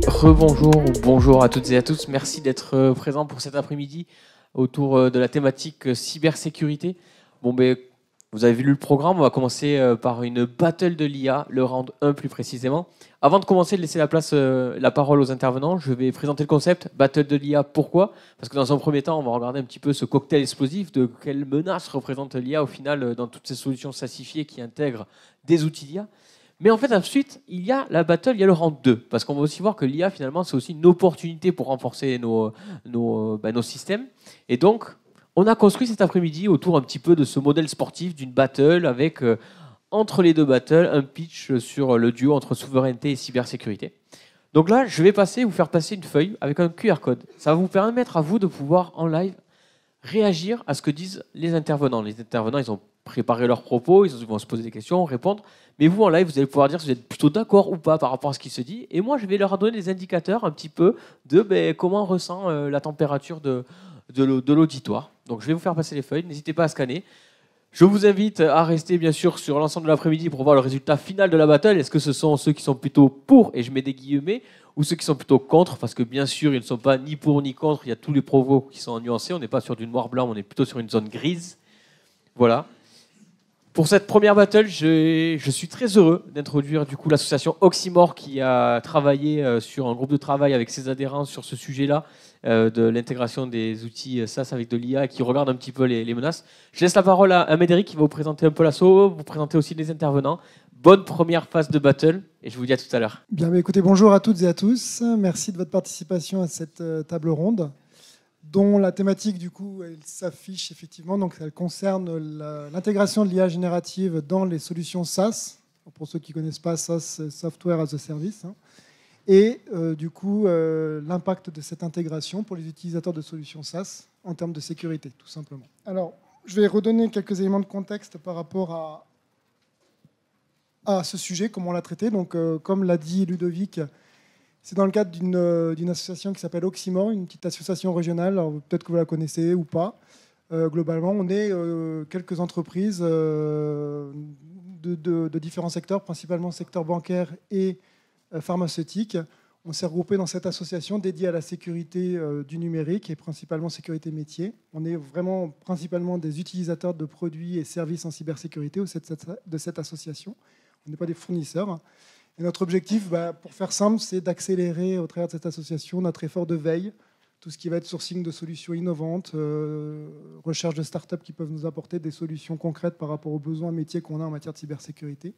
Rebonjour ou bonjour à toutes et à tous. Merci d'être présents pour cet après-midi autour de la thématique cybersécurité. Vous avez vu le programme, on va commencer par une battle de l'IA, le round 1 plus précisément. Avant de commencer, de laisser la parole aux intervenants, je vais présenter le concept battle de l'IA. Pourquoi ? Parce que dans un premier temps, on va regarder un petit peu ce cocktail explosif de quelle menace représente l'IA au final dans toutes ces solutions SaaSifiées qui intègrent des outils d'IA. Mais en fait, ensuite, il y a la battle, il y a le round 2. Parce qu'on va aussi voir que l'IA, finalement, c'est aussi une opportunité pour renforcer nos systèmes. Et donc, on a construit cet après-midi autour un petit peu de ce modèle sportif d'une battle avec, entre les deux battles, un pitch sur le duo entre souveraineté et cybersécurité. Donc là, je vais vous faire passer une feuille avec un QR code. Ça va vous permettre à vous de pouvoir, en live, réagir à ce que disent les intervenants. Les intervenants, ils ont préparé leurs propos, ils vont se poser des questions, répondre. Mais vous, en live, vous allez pouvoir dire si vous êtes plutôt d'accord ou pas par rapport à ce qui se dit. Et moi, je vais leur donner des indicateurs un petit peu de comment on ressent la température de l'auditoire. Donc, je vais vous faire passer les feuilles. N'hésitez pas à scanner. Je vous invite à rester, bien sûr, sur l'ensemble de l'après-midi pour voir le résultat final de la battle. Est-ce que ce sont ceux qui sont plutôt pour, et je mets des guillemets, ou ceux qui sont plutôt contre, parce que bien sûr, ils ne sont pas ni pour ni contre. Il y a tous les provos qui sont nuancés. On n'est pas sur du noir-blanc, on est plutôt sur une zone grise. Voilà. Pour cette première battle, je suis très heureux d'introduire du coup l'association Oxymore qui a travaillé sur un groupe de travail avec ses adhérents sur ce sujet-là de l'intégration des outils SaaS avec de l'IA et qui regarde un petit peu les menaces. Je laisse la parole à Médéric qui va vous présenter un peu l'assaut, vous présenter aussi les intervenants. Bonne première phase de battle et je vous dis à tout à l'heure. Bien, mais écoutez, bonjour à toutes et à tous. Merci de votre participation à cette table ronde, dont la thématique, du coup, elle s'affiche effectivement. Donc, elle concerne l'intégration de l'IA générative dans les solutions SaaS. Pour ceux qui ne connaissent pas, SaaS, c'est Software as a Service. Et du coup, l'impact de cette intégration pour les utilisateurs de solutions SaaS en termes de sécurité, tout simplement. Alors, je vais redonner quelques éléments de contexte par rapport à ce sujet, comment on l'a traité. Donc, comme l'a dit Ludovic, c'est dans le cadre d'une association qui s'appelle Oxymore, une petite association régionale. Peut-être que vous la connaissez ou pas. Globalement, on est quelques entreprises de différents secteurs, principalement secteur bancaire et pharmaceutique. On s'est regroupé dans cette association dédiée à la sécurité du numérique et principalement sécurité métier. On est vraiment principalement des utilisateurs de produits et services en cybersécurité de cette association. On n'est pas des fournisseurs. Et notre objectif, pour faire simple, c'est d'accélérer au travers de cette association notre effort de veille, tout ce qui va être sourcing de solutions innovantes, recherche de startups qui peuvent nous apporter des solutions concrètes par rapport aux besoins métiers qu'on a en matière de cybersécurité.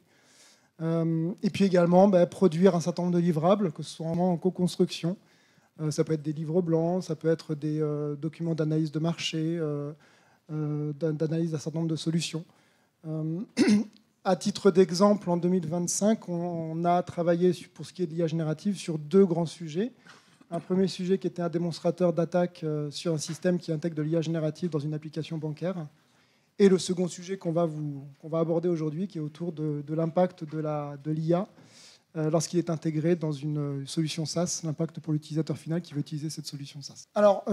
Et puis également produire un certain nombre de livrables, que ce soit vraiment en co-construction. Ça peut être des livres blancs, ça peut être des documents d'analyse de marché, d'analyse d'un certain nombre de solutions. À titre d'exemple, en 2025, on a travaillé pour ce qui est de l'IA générative sur deux grands sujets. Un premier sujet qui était un démonstrateur d'attaque sur un système qui intègre de l'IA générative dans une application bancaire. Et le second sujet qu'on va aborder aujourd'hui, qui est autour de l'impact de l'IA lorsqu'il est intégré dans une solution SaaS, l'impact pour l'utilisateur final qui veut utiliser cette solution SaaS. Alors,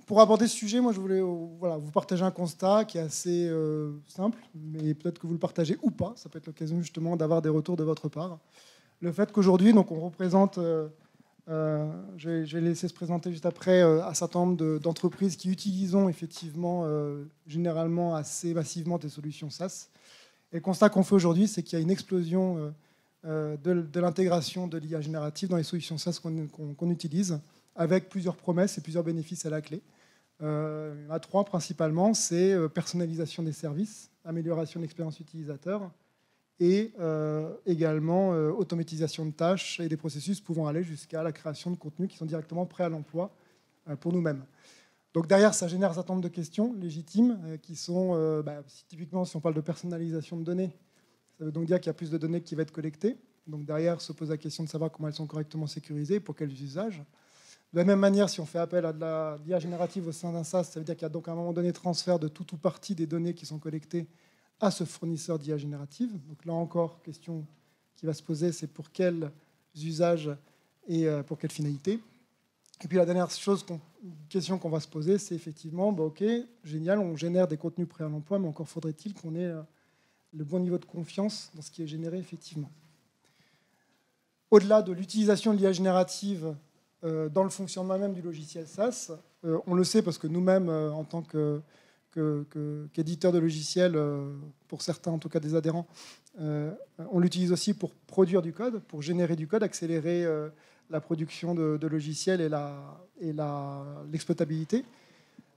pour aborder ce sujet, moi, je voulais vous partager un constat qui est assez simple, mais peut-être que vous le partagez ou pas. Ça peut être l'occasion justement d'avoir des retours de votre part. Le fait qu'aujourd'hui, donc, on représente, je vais laisser se présenter juste après, un certain nombre d'entreprises qui utilisent effectivement, généralement assez massivement des solutions SaaS. Et le constat qu'on fait aujourd'hui, c'est qu'il y a une explosion de l'intégration de l'IA générative dans les solutions SaaS qu'on utilise, avec plusieurs promesses et plusieurs bénéfices à la clé. Il y en a trois principalement, c'est personnalisation des services, amélioration de l'expérience utilisateur et également automatisation de tâches et des processus pouvant aller jusqu'à la création de contenus qui sont directement prêts à l'emploi pour nous-mêmes. Donc derrière, ça génère un certain nombre de questions légitimes qui sont, typiquement, si on parle de personnalisation de données, ça veut donc dire qu'il y a plus de données qui vont être collectées. Donc derrière, se pose la question de savoir comment elles sont correctement sécurisées, pour quels usages. De la même manière, si on fait appel à de l'IA générative au sein d'un SaaS, ça veut dire qu'il y a donc à un moment donné transfert de tout ou partie des données qui sont collectées à ce fournisseur d'IA générative. Donc là encore, question qui va se poser, c'est pour quels usages et pour quelles finalités. Et puis la dernière question qu'on va se poser, c'est effectivement, ok, génial, on génère des contenus prêts à l'emploi, mais encore faudrait-il qu'on ait le bon niveau de confiance dans ce qui est généré effectivement. au-delà de l'utilisation de l'IA générative dans le fonctionnement même du logiciel SaaS, on le sait parce que nous-mêmes, en tant qu'éditeurs de logiciels, pour certains, en tout cas des adhérents, on l'utilise aussi pour produire du code, pour générer du code, accélérer la production de logiciels et l'exploitabilité.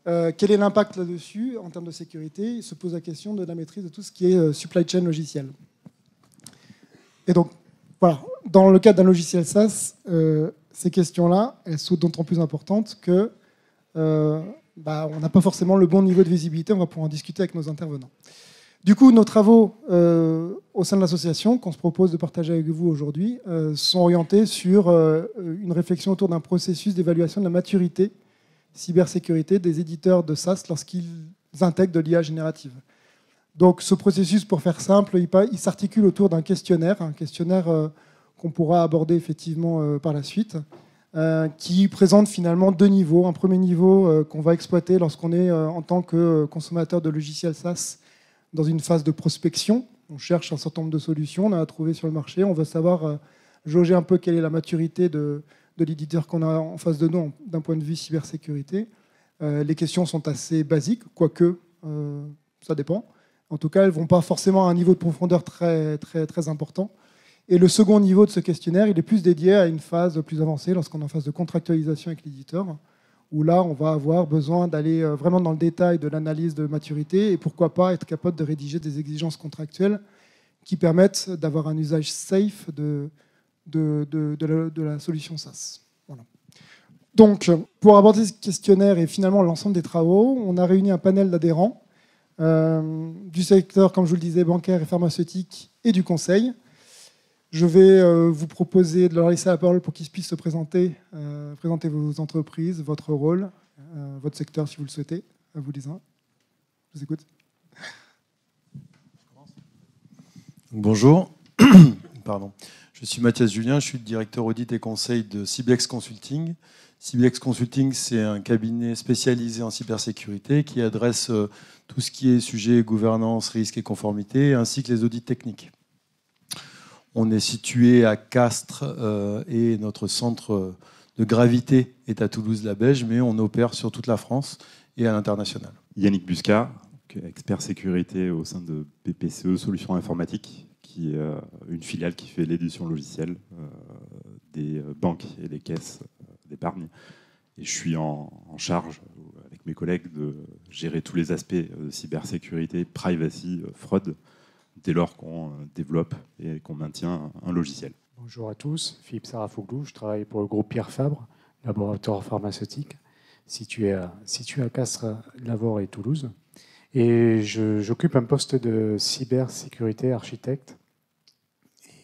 Quel est l'impact là-dessus en termes de sécurité? Il se pose la question de la maîtrise de tout ce qui est supply chain logiciel. Et donc, voilà, dans le cadre d'un logiciel SaaS, ces questions-là, elles sont d'autant plus importantes que on n'a pas forcément le bon niveau de visibilité. On va pouvoir en discuter avec nos intervenants. Du coup, nos travaux au sein de l'association, qu'on se propose de partager avec vous aujourd'hui, sont orientés sur une réflexion autour d'un processus d'évaluation de la maturité cybersécurité des éditeurs de SaaS lorsqu'ils intègrent de l'IA générative. Donc ce processus, pour faire simple, il s'articule autour d'un questionnaire, qu'on pourra aborder effectivement par la suite, qui présente finalement deux niveaux. Un premier niveau qu'on va exploiter lorsqu'on est en tant que consommateur de logiciels SaaS dans une phase de prospection. On cherche un certain nombre de solutions, on en a trouvé sur le marché, on veut savoir jauger un peu quelle est la maturité de l'éditeur qu'on a en face de nous d'un point de vue cybersécurité. Les questions sont assez basiques, quoique ça dépend. En tout cas, elles ne vont pas forcément à un niveau de profondeur très, très, très important. Et le second niveau de ce questionnaire, il est plus dédié à une phase plus avancée, lorsqu'on est en phase de contractualisation avec l'éditeur, où là, on va avoir besoin d'aller vraiment dans le détail de l'analyse de maturité et pourquoi pas être capable de rédiger des exigences contractuelles qui permettent d'avoir un usage safe de la solution SaaS. Voilà. Donc, pour aborder ce questionnaire et finalement l'ensemble des travaux, on a réuni un panel d'adhérents du secteur, comme je vous le disais, bancaire et pharmaceutique et du conseil. Je vais vous proposer de leur laisser la parole pour qu'ils puissent se présenter vos entreprises, votre rôle, votre secteur si vous le souhaitez. À vous les uns. Je vous écoute. Bonjour. Pardon. Je suis Mathias Julien, je suis le directeur audit et conseil de Ciblex Consulting. Ciblex Consulting, c'est un cabinet spécialisé en cybersécurité qui adresse tout ce qui est sujet gouvernance, risque et conformité, ainsi que les audits techniques. On est situé à Castres et notre centre de gravité est à Toulouse-la-Beige, mais on opère sur toute la France et à l'international. Yannick Busca, expert sécurité au sein de BPCE Solutions Informatiques, qui est une filiale qui fait l'édition logicielle des banques et des caisses d'épargne. Et je suis en charge, avec mes collègues, de gérer tous les aspects de cybersécurité, privacy, fraude, dès lors qu'on développe et qu'on maintient un logiciel. Bonjour à tous, Philippe Sarafoglou, je travaille pour le groupe Pierre Fabre, laboratoire pharmaceutique, situé à Castres, Lavore et Toulouse. Et j'occupe un poste de cybersécurité architecte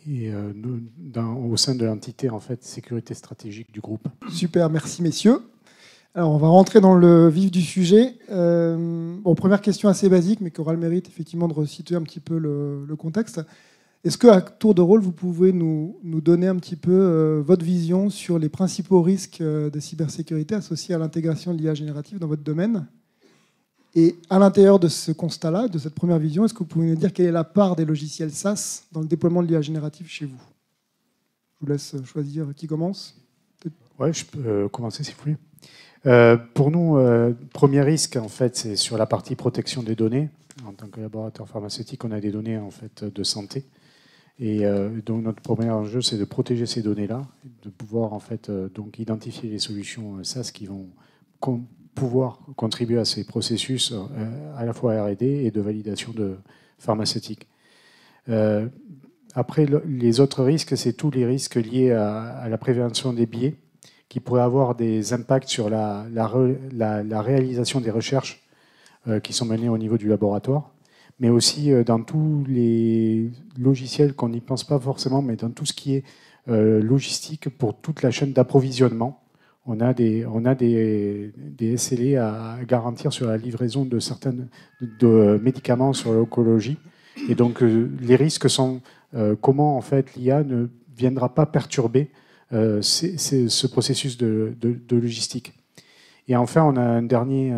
et au sein de l'entité en fait, sécurité stratégique du groupe. Super, merci messieurs. Alors on va rentrer dans le vif du sujet. Première question assez basique, mais qui aura le mérite effectivement de resituer un petit peu le contexte. Est-ce qu'à tour de rôle, vous pouvez nous donner un petit peu votre vision sur les principaux risques de cybersécurité associés à l'intégration de l'IA générative dans votre domaine? Et à l'intérieur de ce constat-là, de cette première vision, est-ce que vous pouvez nous dire quelle est la part des logiciels SaaS dans le déploiement de l'IA générative chez vous? Je vous laisse choisir qui commence. Oui, je peux commencer si vous voulez. Pour nous, premier risque, en fait, c'est sur la partie protection des données. En tant que laboratoire pharmaceutique, on a des données en fait, de santé. Et donc notre premier enjeu, c'est de protéger ces données-là, de pouvoir en fait, donc, identifier les solutions SaaS qui vont pouvoir contribuer à ces processus à la fois R&D et de validation de pharmaceutique. Après, les autres risques, c'est tous les risques liés à la prévention des biais qui pourraient avoir des impacts sur la réalisation des recherches qui sont menées au niveau du laboratoire, mais aussi dans tous les logiciels qu'on n'y pense pas forcément, mais dans tout ce qui est logistique pour toute la chaîne d'approvisionnement. On a des SLA à garantir sur la livraison de certains médicaments sur l'oncologie. Et donc, les risques sont comment en fait, l'IA ne viendra pas perturber ce processus de logistique. Et enfin, on a un dernier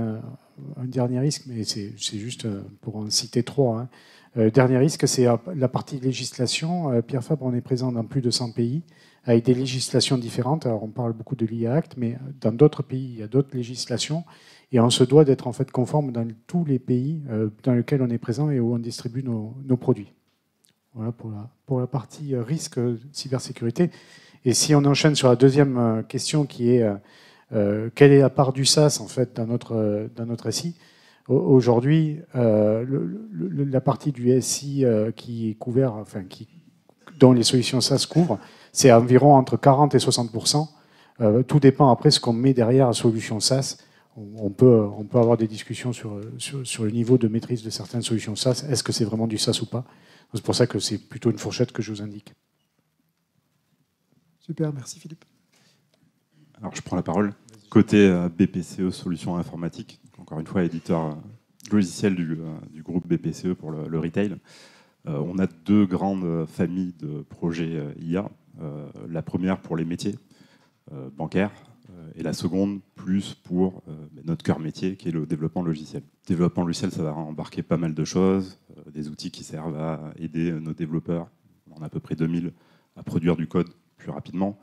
risque, mais c'est juste pour en citer trois. Le dernier risque, c'est la partie législation. Pierre Fabre, on est présent dans plus de 100 pays, avec des législations différentes. Alors on parle beaucoup de l'IA Act, mais dans d'autres pays, il y a d'autres législations. Et on se doit d'être en fait conforme dans tous les pays dans lesquels on est présent et où on distribue nos produits. Voilà pour la partie risque cybersécurité. Et si on enchaîne sur la deuxième question qui est quelle est la part du SaaS en fait dans notre SI. Aujourd'hui, la partie du SI qui est couvert, enfin dont les solutions SaaS couvrent, c'est environ entre 40 et 60%. Tout dépend après ce qu'on met derrière la solution SaaS. On peut avoir des discussions sur le niveau de maîtrise de certaines solutions SaaS. Est-ce que c'est vraiment du SaaS ou pas? C'est pour ça que c'est plutôt une fourchette que je vous indique. Super, merci Philippe. Alors je prends la parole. Côté BPCE Solutions Informatiques, encore une fois éditeur logiciel du groupe BPCE pour le retail, on a deux grandes familles de projets IA. La première pour les métiers bancaires et la seconde plus pour notre cœur métier qui est le développement logiciel. Le développement logiciel, ça va embarquer pas mal de choses, des outils qui servent à aider nos développeurs, on en a à peu près 2000, à produire du code plus rapidement,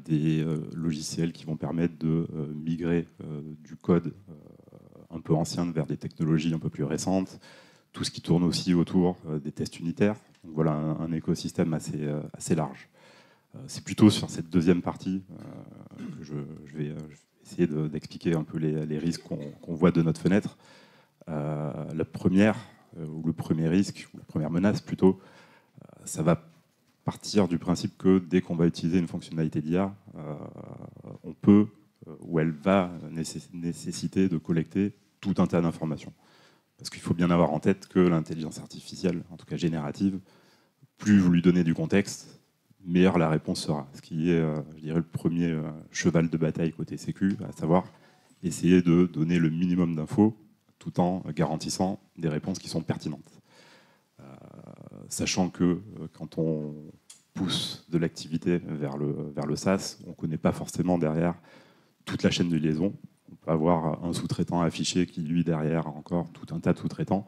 des logiciels qui vont permettre de migrer du code un peu ancien vers des technologies un peu plus récentes, tout ce qui tourne aussi autour des tests unitaires. Donc voilà un écosystème assez large. C'est plutôt sur cette deuxième partie que je vais essayer d'expliquer un peu les risques qu'on voit de notre fenêtre. La première, ou le premier risque, ou la première menace plutôt, ça va partir du principe que dès qu'on va utiliser une fonctionnalité d'IA, on peut, ou elle va nécessiter de collecter tout un tas d'informations. Parce qu'il faut bien avoir en tête que l'intelligence artificielle, en tout cas générative, plus vous lui donnez du contexte, meilleure la réponse sera. Ce qui est, je dirais, le premier cheval de bataille côté sécu, à savoir essayer de donner le minimum d'infos tout en garantissant des réponses qui sont pertinentes. Sachant que quand on pousse de l'activité vers le SaaS, on ne connaît pas forcément derrière toute la chaîne de liaison. On peut avoir un sous-traitant affiché qui, lui, derrière, a encore tout un tas de sous-traitants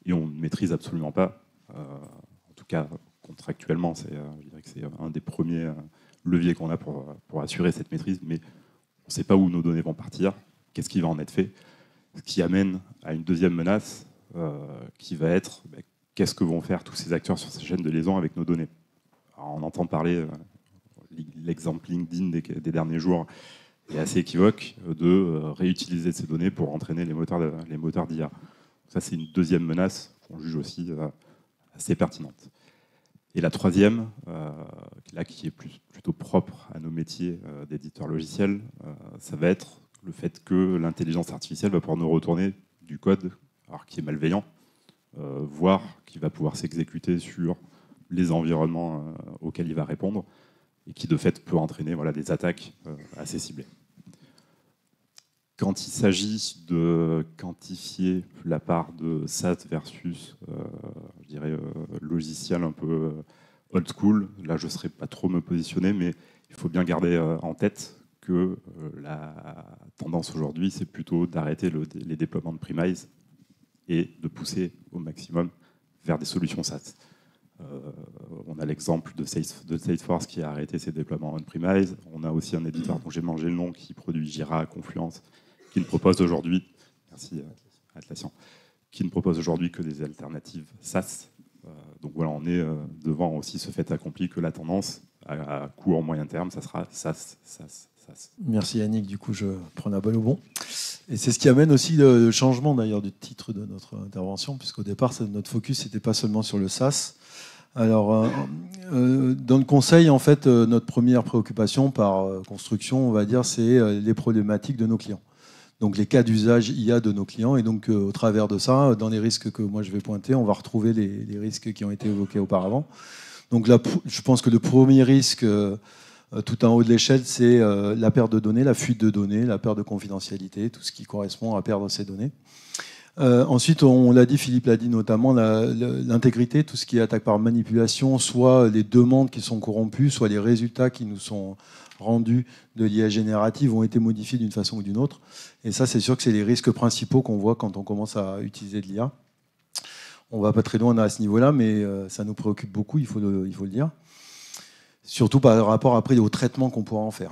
et on ne maîtrise absolument pas. En tout cas, contractuellement, je dirais que c'est un des premiers leviers qu'on a pour assurer cette maîtrise, mais on ne sait pas où nos données vont partir, qu'est-ce qui va en être fait, ce qui amène à une deuxième menace qui va être qu'est-ce que vont faire tous ces acteurs sur ces chaînes de liaison avec nos données. Alors, on entend parler, l'exemple LinkedIn des derniers jours est assez équivoque, de réutiliser ces données pour entraîner les moteurs d'IA. Ça, c'est une deuxième menace qu'on juge aussi assez pertinente. Et la troisième, là, qui est plutôt propre à nos métiers d'éditeurs logiciels, ça va être le fait que l'intelligence artificielle va pouvoir nous retourner du code alors, qui est malveillant, voire qui va pouvoir s'exécuter sur les environnements auxquels il va répondre, et qui de fait peut entraîner des attaques assez ciblées. Quand il s'agit de quantifier la part de SaaS versus, je dirais, logiciel un peu old school, là je ne saurais pas trop me positionner, mais il faut bien garder en tête que la tendance aujourd'hui, c'est plutôt d'arrêter les déploiements de premise et de pousser au maximum vers des solutions SaaS. On a l'exemple de Salesforce qui a arrêté ses déploiements on-premise. On a aussi un éditeur dont j'ai mangé le nom qui produit Jira, Confluence, qui ne propose aujourd'hui, merci Atlassian, qui ne propose aujourd'hui que des alternatives SaaS. Donc voilà, on est devant aussi ce fait accompli que la tendance à court, moyen terme, ça sera SaaS. Merci Yannick, du coup je prends la balle au bon. Et c'est ce qui amène aussi le changement d'ailleurs du titre de notre intervention, puisqu'au départ notre focus n'était pas seulement sur le SaaS. Alors dans le conseil, en fait, notre première préoccupation par construction, on va dire, c'est les problématiques de nos clients. Donc les cas d'usage IA de nos clients. Et donc au travers de ça, dans les risques que moi je vais pointer, on va retrouver les risques qui ont été évoqués auparavant. Donc là, je pense que le premier risque tout en haut de l'échelle, c'est la perte de données, la fuite de données, la perte de confidentialité, tout ce qui correspond à perdre ces données. Ensuite, on l'a dit, Philippe l'a dit notamment, l'intégrité, tout ce qui est attaque par manipulation, soit les demandes qui sont corrompues, soit les résultats qui nous sont rendus de l'IA générative ont été modifiés d'une façon ou d'une autre. Et ça, c'est sûr que c'est les risques principaux qu'on voit quand on commence à utiliser de l'IA. On ne va pas très loin à ce niveau-là, mais ça nous préoccupe beaucoup, il faut le dire. Surtout par rapport après au traitement qu'on pourra en faire.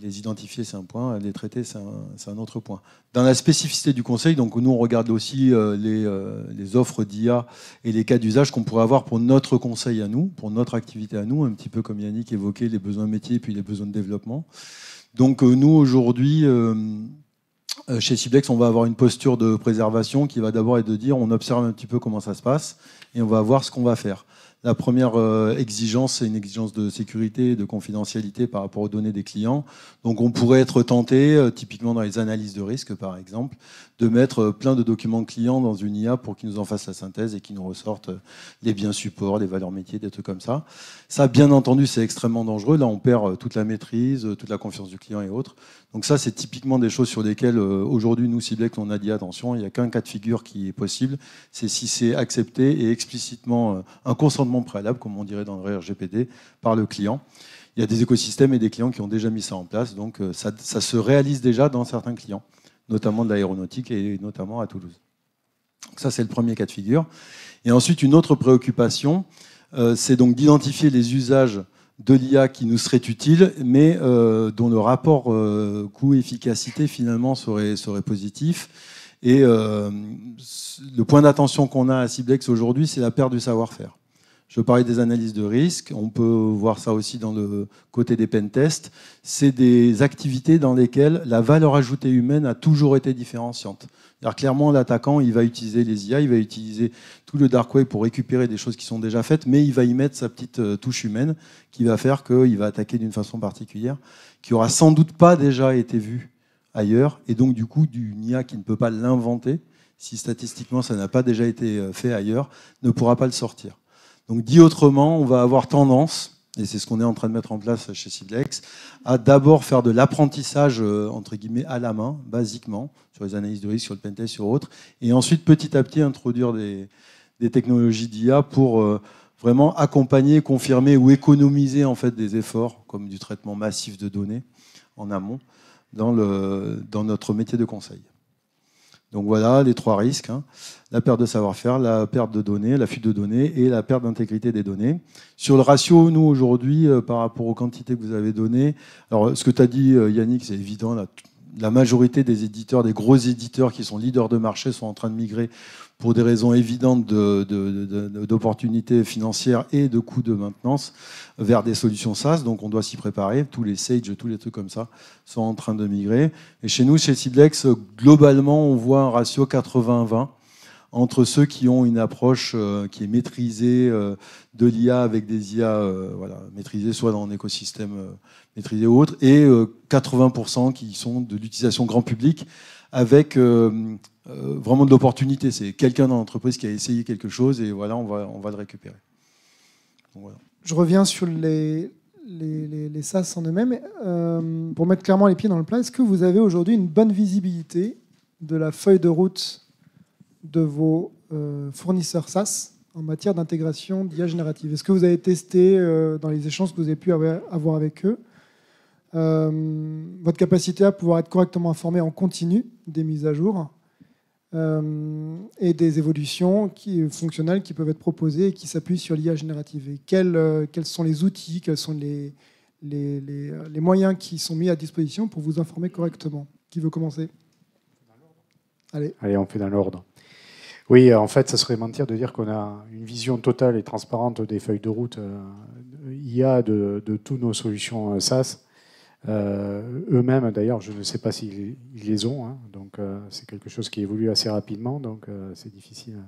Les identifier, c'est un point, les traiter, c'est un autre point. Dans la spécificité du conseil, donc nous on regarde aussi les offres d'IA et les cas d'usage qu'on pourrait avoir pour notre conseil à nous, pour notre activité à nous, un petit peu comme Yannick évoquait les besoins métiers et puis les besoins de développement. Donc nous aujourd'hui, chez Ciblex, on va avoir une posture de préservation qui va d'abord être de dire on observe un petit peu comment ça se passe et on va voir ce qu'on va faire. La première exigence, c'est une exigence de sécurité et de confidentialité par rapport aux données des clients. Donc on pourrait être tenté, typiquement dans les analyses de risque par exemple, de mettre plein de documents clients dans une IA pour qu'ils nous en fassent la synthèse et qu'ils nous ressortent les biens supports, les valeurs métiers, des trucs comme ça. Ça, bien entendu, c'est extrêmement dangereux. Là, on perd toute la maîtrise, toute la confiance du client et autres. Donc ça, c'est typiquement des choses sur lesquelles aujourd'hui, nous, Ciblex, on a dit attention, il n'y a qu'un cas de figure qui est possible, c'est si c'est accepté et explicitement un consentement préalable, comme on dirait dans le RGPD, par le client. Il y a des écosystèmes et des clients qui ont déjà mis ça en place, donc ça se réalise déjà dans certains clients, notamment de l'aéronautique et notamment à Toulouse. Donc ça, c'est le premier cas de figure. Et ensuite, une autre préoccupation, c'est donc d'identifier les usages de l'IA qui nous seraient utiles, mais dont le rapport coût-efficacité finalement serait positif. Et le point d'attention qu'on a à Ciblex aujourd'hui, c'est la perte du savoir-faire. Je parlais des analyses de risque, on peut voir ça aussi dans le côté des pentests. C'est des activités dans lesquelles la valeur ajoutée humaine a toujours été différenciante. Alors clairement, l'attaquant, il va utiliser les IA, il va utiliser tout le dark web pour récupérer des choses qui sont déjà faites, mais il va y mettre sa petite touche humaine qui va faire qu'il va attaquer d'une façon particulière, qui aura sans doute pas déjà été vue ailleurs, et donc du coup, d'une IA qui ne peut pas l'inventer, si statistiquement ça n'a pas déjà été fait ailleurs, ne pourra pas le sortir. Donc dit autrement, on va avoir tendance, et c'est ce qu'on est en train de mettre en place chez Ciblex, à d'abord faire de l'apprentissage entre guillemets à la main, basiquement, sur les analyses de risque, sur le pentest, sur autres, et ensuite petit à petit introduire des technologies d'IA pour vraiment accompagner, confirmer ou économiser en fait des efforts, comme du traitement massif de données en amont, dans notre métier de conseil. Donc voilà les trois risques, hein. La perte de savoir-faire, la perte de données, la fuite de données et la perte d'intégrité des données. Sur le ratio, nous aujourd'hui, par rapport aux quantités que vous avez données, alors ce que tu as dit Yannick, c'est évident, la majorité des éditeurs, des gros éditeurs qui sont leaders de marché sont en train de migrer pour des raisons évidentes d'opportunités financières et de coûts de maintenance vers des solutions SaaS. Donc on doit s'y préparer. Tous les Sage, tous les trucs comme ça sont en train de migrer. Et chez nous, chez Ciblex, globalement, on voit un ratio 80-20 entre ceux qui ont une approche qui est maîtrisée de l'IA avec des IA maîtrisées soit dans un écosystème maîtrisé ou autre, et 80% qui sont de l'utilisation grand public avec vraiment de l'opportunité. C'est quelqu'un dans l'entreprise qui a essayé quelque chose et voilà, on va le récupérer. Donc, voilà. Je reviens sur les SaaS en eux-mêmes. Pour mettre clairement les pieds dans le plat, est-ce que vous avez aujourd'hui une bonne visibilité de la feuille de route de vos fournisseurs SaaS en matière d'intégration d'IA générative? Est-ce que vous avez testé dans les échanges que vous avez pu avoir avec eux votre capacité à pouvoir être correctement informé en continu des mises à jour et des évolutions fonctionnelles qui peuvent être proposées et qui s'appuient sur l'IA générative? Et quels sont les outils, quels sont les moyens qui sont mis à disposition pour vous informer correctement? Qui veut commencer? Allez, on fait dans l'ordre. Oui, en fait, ça serait mentir de dire qu'on a une vision totale et transparente des feuilles de route IA de toutes nos solutions SaaS. Eux-mêmes, d'ailleurs, je ne sais pas s'ils les ont, hein, donc c'est quelque chose qui évolue assez rapidement, donc c'est difficile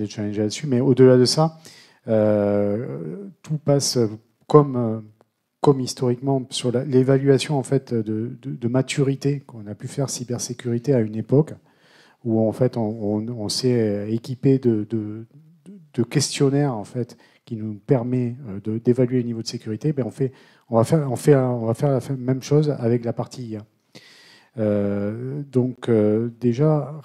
de challenger là-dessus. Mais au-delà de ça, tout passe comme historiquement sur l'évaluation en fait de maturité qu'on a pu faire cybersécurité à une époque où en fait on s'est équipé de questionnaires en fait qui nous permet d'évaluer le niveau de sécurité. Ben on va faire la même chose avec la partie IA. Donc déjà,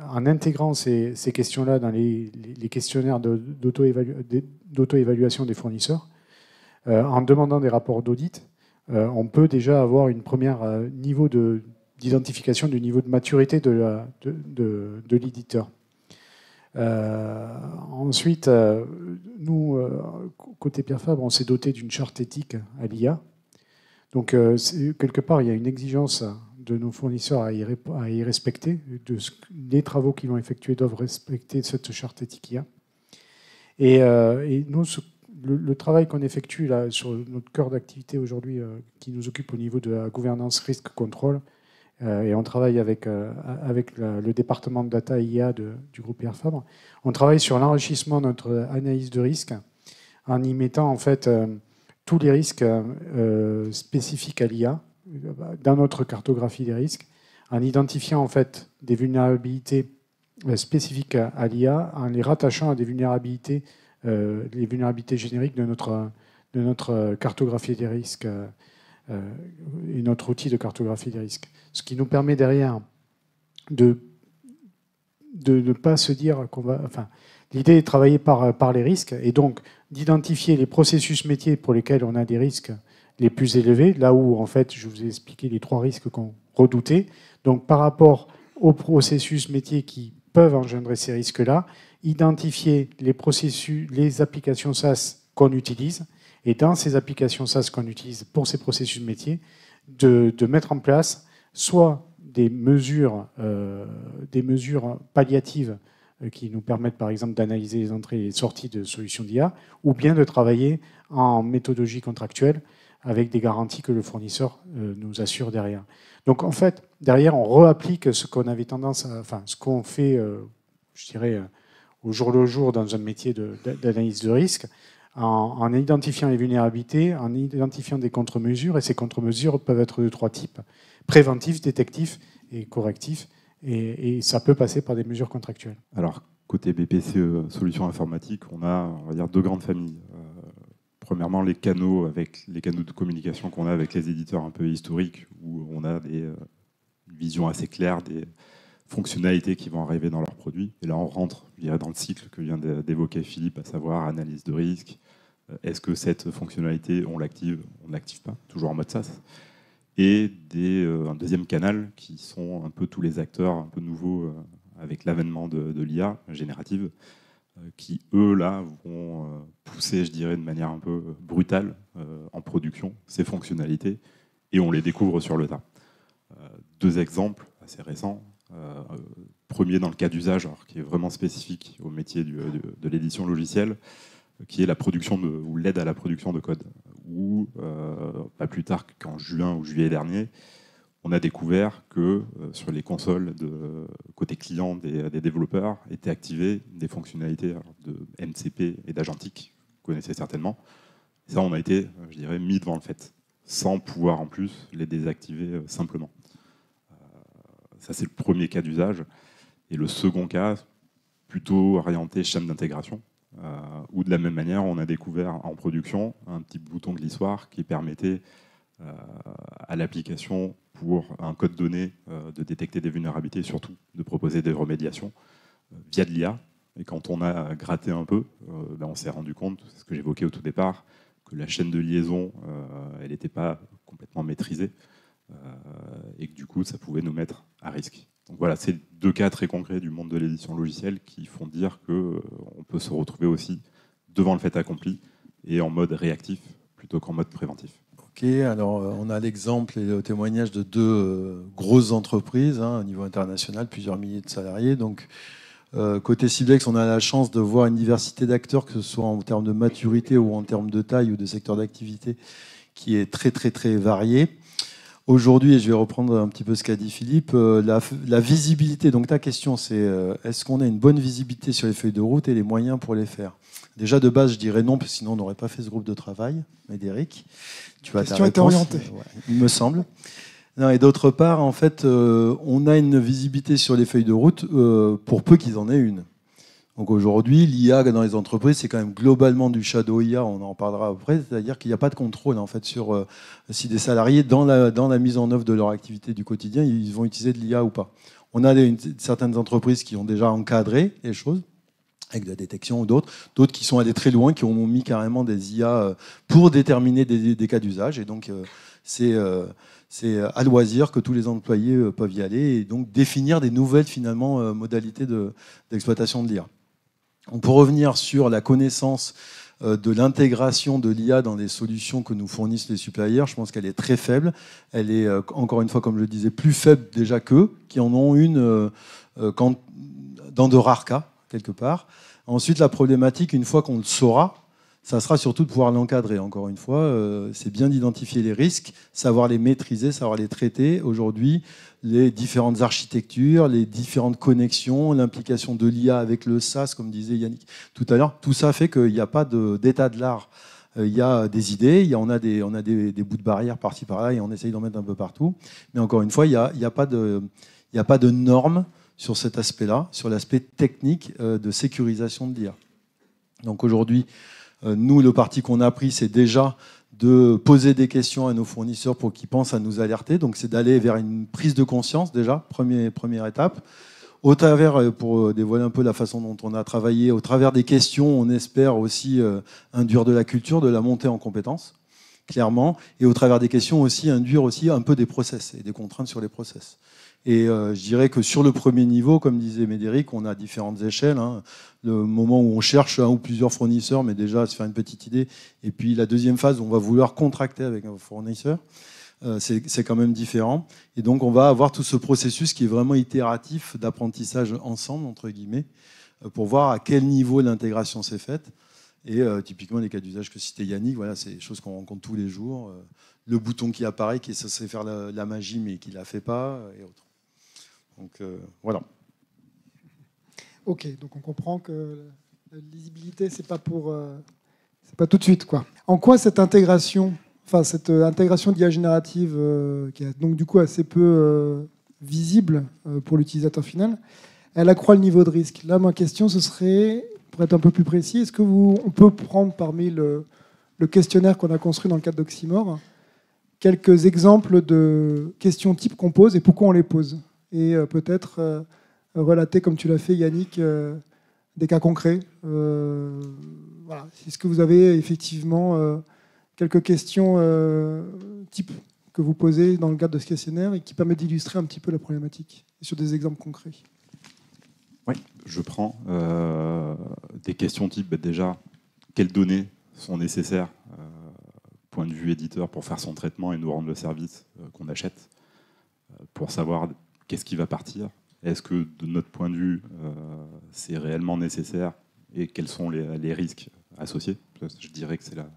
en intégrant ces questions-là dans les questionnaires d'auto-évaluation des fournisseurs, en demandant des rapports d'audit, on peut déjà avoir une première niveau d'identification du niveau de maturité de l'éditeur. Ensuite, nous, côté Pierre Fabre, on s'est doté d'une charte éthique à l'IA. Donc, quelque part, il y a une exigence de nos fournisseurs à y respecter. Les travaux qu'ils vont effectuer doivent respecter cette charte éthique IA. Et nous, le travail qu'on effectue là, sur notre cœur d'activité aujourd'hui, qui nous occupe au niveau de la gouvernance risque-contrôle, et on travaille avec le département de data IA du groupe Pierre Fabre, on travaille sur l'enrichissement de notre analyse de risque en y mettant en fait tous les risques spécifiques à l'IA dans notre cartographie des risques, en identifiant en fait des vulnérabilités spécifiques à l'IA, en les rattachant à des vulnérabilités, les vulnérabilités génériques de notre cartographie des risques et notre outil de cartographie des risques. Ce qui nous permet derrière de ne pas se dire qu'on va... Enfin, l'idée est de travailler par les risques et donc d'identifier les processus métiers pour lesquels on a des risques les plus élevés, là où, en fait, je vous ai expliqué les 3 risques qu'on redoutait. Donc, par rapport aux processus métiers qui peuvent engendrer ces risques-là, identifier les processus, les applications SaaS qu'on utilise, et dans ces applications SaaS qu'on utilise pour ces processus métiers, de mettre en place soit des mesures palliatives qui nous permettent, par exemple, d'analyser les entrées et les sorties de solutions d'IA, ou bien de travailler en méthodologie contractuelle avec des garanties que le fournisseur nous assure derrière. Donc, en fait, derrière, on réapplique ce qu'on avait tendance à... Enfin, ce qu'on fait, je dirais, au jour le jour dans un métier d'analyse de risque, en identifiant les vulnérabilités, en identifiant des contre-mesures, et ces contre-mesures peuvent être de 3 types, préventifs, détectifs et correctifs, et ça peut passer par des mesures contractuelles. Alors, côté BPCE, solutions informatiques, on va dire 2 grandes familles. Premièrement, les canaux de communication qu'on a avec les éditeurs un peu historiques, où on a une vision assez claire des fonctionnalités qui vont arriver dans leurs produits. Et là, on rentre, je dirais, dans le cycle que vient d'évoquer Philippe, à savoir analyse de risque. Est-ce que cette fonctionnalité, on l'active, on ne l'active pas, toujours en mode SaaS. Et un deuxième canal, qui sont un peu tous les acteurs un peu nouveaux avec l'avènement de l'IA générative, qui, eux, là, vont pousser, je dirais, de manière un peu brutale en production ces fonctionnalités, et on les découvre sur le tas. 2 exemples assez récents. Premier dans le cas d'usage, qui est vraiment spécifique au métier de l'édition logicielle, qui est la production ou l'aide à la production de code. Où, pas plus tard qu'en juin ou juillet dernier, on a découvert que sur les consoles côté client des développeurs étaient activées des fonctionnalités de MCP et d'agentique, vous connaissez certainement. Et ça, on a été, je dirais, mis devant le fait, sans pouvoir en plus les désactiver simplement. Ça, c'est le premier cas d'usage. Et le second cas, plutôt orienté chaîne d'intégration, où de la même manière, on a découvert en production un petit bouton glissoire qui permettait à l'application, pour un code donné, de détecter des vulnérabilités et surtout de proposer des remédiations via de l'IA. Et quand on a gratté un peu, on s'est rendu compte, c'est ce que j'évoquais au tout départ, que la chaîne de liaison, elle n'était pas complètement maîtrisée, et que du coup, ça pouvait nous mettre à risque. Donc voilà, c'est 2 cas très concrets du monde de l'édition logicielle qui font dire qu'on peut se retrouver aussi devant le fait accompli et en mode réactif plutôt qu'en mode préventif. Ok, alors on a l'exemple et le témoignage de 2 grosses entreprises au niveau international, plusieurs milliers de salariés. Donc, côté Ciblex, on a la chance de voir une diversité d'acteurs, que ce soit en termes de maturité ou en termes de taille ou de secteur d'activité, qui est très très très variée. Aujourd'hui, et je vais reprendre un petit peu ce qu'a dit Philippe, la visibilité. Donc ta question, c'est est-ce qu'on a une bonne visibilité sur les feuilles de route et les moyens pour les faire? Déjà, de base, je dirais non, parce que sinon on n'aurait pas fait ce groupe de travail. Médéric, tu vas ta réponse. Question était orientée. Ouais, il me semble. Non, et d'autre part, en fait, on a une visibilité sur les feuilles de route pour peu qu'ils en aient une. Donc aujourd'hui, l'IA dans les entreprises, c'est quand même globalement du shadow IA, on en parlera après, c'est-à-dire qu'il n'y a pas de contrôle en fait sur si des salariés, dans la mise en œuvre de leur activité du quotidien, ils vont utiliser de l'IA ou pas. On a certaines entreprises qui ont déjà encadré les choses, avec de la détection ou d'autres qui sont allés très loin, qui ont mis carrément des IA pour déterminer des cas d'usage. Et donc, c'est à loisir que tous les employés peuvent y aller et donc définir des nouvelles finalement modalités d'exploitation de l'IA. On peut revenir sur la connaissance de l'intégration de l'IA dans les solutions que nous fournissent les suppliers, je pense qu'elle est très faible. Elle est, encore une fois, comme je le disais, plus faible déjà qu'eux, qui en ont une dans de rares cas, quelque part. Ensuite, la problématique, une fois qu'on le saura, ça sera surtout de pouvoir l'encadrer. Encore une fois, c'est bien d'identifier les risques, savoir les maîtriser, savoir les traiter. Aujourd'hui, les différentes architectures, les différentes connexions, l'implication de l'IA avec le SaaS, comme disait Yannick tout à l'heure, tout ça fait qu'il n'y a pas d'état de l'art. Il y a des idées, on a des bouts de barrière par-ci par-là et on essaye d'en mettre un peu partout. Mais encore une fois, il n'y a pas de normes sur cet aspect-là, sur l'aspect technique de sécurisation de l'IA. Donc aujourd'hui, nous, le parti qu'on a pris, c'est déjà de poser des questions à nos fournisseurs pour qu'ils pensent à nous alerter. Donc c'est d'aller vers une prise de conscience déjà, première étape. Au travers, pour dévoiler un peu la façon dont on a travaillé, au travers des questions, on espère aussi induire de la culture, de la montée en compétences, clairement. Et au travers des questions aussi, induire aussi un peu des process et des contraintes sur les process. Et je dirais que sur le premier niveau, comme disait Médéric, on a différentes échelles. Le moment où on cherche un ou plusieurs fournisseurs, mais déjà à se faire une petite idée. Et puis la deuxième phase, où on va vouloir contracter avec un fournisseur. C'est quand même différent. Et donc on va avoir tout ce processus qui est vraiment itératif d'apprentissage ensemble, entre guillemets, pour voir à quel niveau l'intégration s'est faite. Et typiquement, les cas d'usage que citait Yannick, voilà, c'est des choses qu'on rencontre tous les jours. Le bouton qui apparaît, qui est censé faire la magie, mais qui ne la fait pas, et autres. Donc voilà. Ok, donc on comprend que la lisibilité, c'est pas tout de suite, quoi. En quoi cette intégration d'IA générative, qui est donc du coup assez peu visible pour l'utilisateur final, elle accroît le niveau de risque. Là, ma question, ce serait, pour être un peu plus précis, est-ce que on peut prendre parmi le questionnaire qu'on a construit dans le cadre d'Oxymore quelques exemples de questions types qu'on pose et pourquoi on les pose, et peut-être relater, comme tu l'as fait, Yannick, des cas concrets. Voilà. Est-ce que vous avez effectivement quelques questions types que vous posez dans le cadre de ce questionnaire et qui permettent d'illustrer un petit peu la problématique et sur des exemples concrets? Oui, je prends des questions type, déjà, quelles données sont nécessaires point de vue éditeur pour faire son traitement et nous rendre le service qu'on achète, pour savoir qu'est-ce qui va partir, est-ce que de notre point de vue c'est réellement nécessaire et quels sont les risques associés. Je dirais que c'est la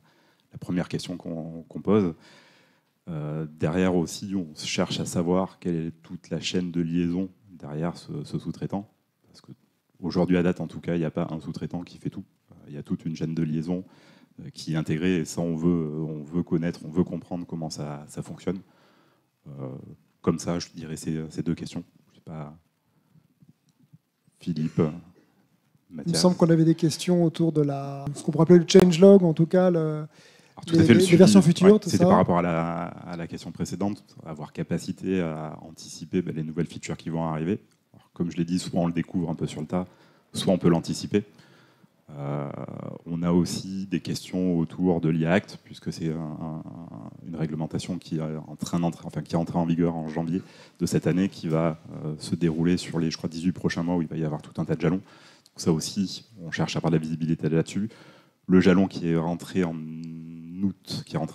première question qu'on pose. Derrière aussi, on cherche à savoir quelle est toute la chaîne de liaison derrière ce sous-traitant, parce qu'aujourd'hui à date en tout cas, il n'y a pas un sous-traitant qui fait tout. Il y a toute une chaîne de liaison qui est intégrée, et ça on veut connaître, on veut comprendre comment ça fonctionne. Comme ça, je dirais ces deux questions. Je sais pas, Philippe, Mathias. Il me semble qu'on avait des questions autour de ce qu'on pourrait appeler le changelog, en tout cas les versions futures. Ouais, c'était par rapport à la question précédente, avoir capacité à anticiper les nouvelles features qui vont arriver. Alors, comme je l'ai dit, soit on le découvre un peu sur le tas, soit on peut l'anticiper. On a aussi des questions autour de l'IA Act, puisque c'est une réglementation qui est entrée en vigueur en janvier de cette année, qui va se dérouler sur les 18 prochains mois, où il va y avoir tout un tas de jalons. Donc ça aussi, on cherche à avoir de la visibilité là-dessus. Le jalon qui est rentré en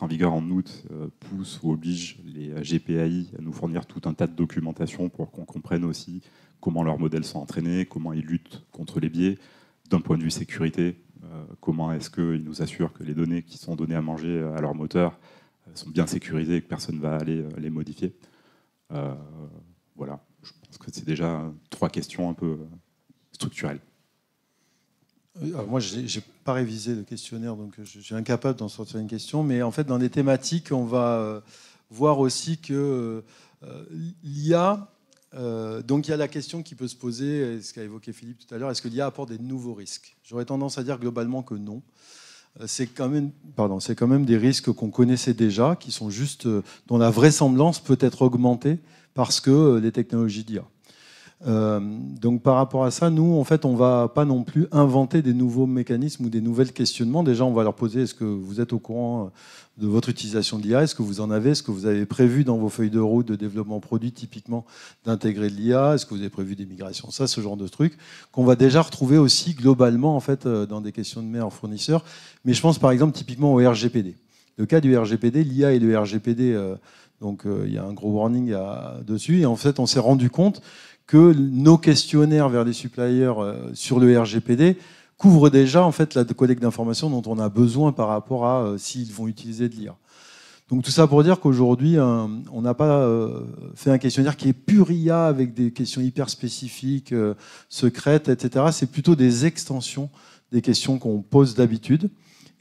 vigueur en août, pousse ou oblige les GPAI à nous fournir tout un tas de documentation pour qu'on comprenne aussi comment leurs modèles sont entraînés, comment ils luttent contre les biais, d'un point de vue sécurité, comment est-ce qu'ils nous assurent que les données qui sont données à manger à leur moteur sont bien sécurisées et que personne ne va aller les modifier. Voilà, je pense que c'est déjà 3 questions un peu structurelles. Alors moi, je n'ai pas révisé le questionnaire, donc je suis incapable d'en sortir une question. Mais en fait, dans les thématiques, on va voir aussi que l'IA... donc il y a la question qui peut se poser, ce qu'a évoqué Philippe tout à l'heure, est-ce que l'IA apporte des nouveaux risques? J'aurais tendance à dire globalement que non. C'est quand même des risques qu'on connaissait déjà, qui sont juste, dont la vraisemblance peut être augmentée parce que les technologies d'IA. Donc par rapport à ça, nous, en fait, on ne va pas non plus inventer des nouveaux mécanismes ou des nouvelles questionnements. Déjà, on va leur poser, est-ce que vous êtes au courant de votre utilisation de l'IA? Est-ce que vous en avez? Est-ce que vous avez prévu dans vos feuilles de route de développement produit, typiquement, d'intégrer de l'IA? Est-ce que vous avez prévu des migrations? Ça, ce genre de trucs qu'on va déjà retrouver aussi globalement, en fait, dans des questions de meilleurs fournisseurs. Mais je pense, par exemple, typiquement au RGPD. Le cas du RGPD, l'IA et le RGPD, donc il y a un gros warning dessus. Et en fait, on s'est rendu compte que nos questionnaires vers les suppliers sur le RGPD couvrent déjà en fait la collecte d'informations dont on a besoin par rapport à s'ils vont utiliser de l'IA. Donc tout ça pour dire qu'aujourd'hui, on n'a pas fait un questionnaire qui est pur IA avec des questions hyper spécifiques, secrètes, etc. C'est plutôt des extensions des questions qu'on pose d'habitude.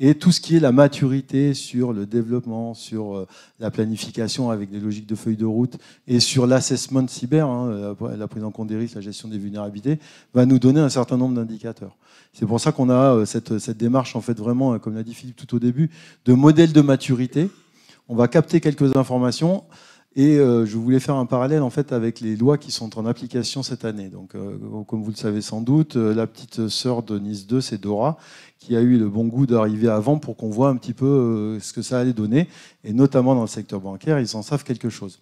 Et tout ce qui est la maturité sur le développement, sur la planification avec des logiques de feuilles de route et sur l'assessment cyber, la prise en compte des risques, la gestion des vulnérabilités, va nous donner un certain nombre d'indicateurs. C'est pour ça qu'on a cette démarche, en fait, vraiment, comme l'a dit Philippe tout au début, de modèle de maturité. On va capter quelques informations. Et je voulais faire un parallèle en fait avec les lois qui sont en application cette année. Donc, comme vous le savez sans doute, la petite sœur de Nice 2, c'est Dora, qui a eu le bon goût d'arriver avant pour qu'on voit un petit peu ce que ça allait donner. Et notamment dans le secteur bancaire, ils en savent quelque chose.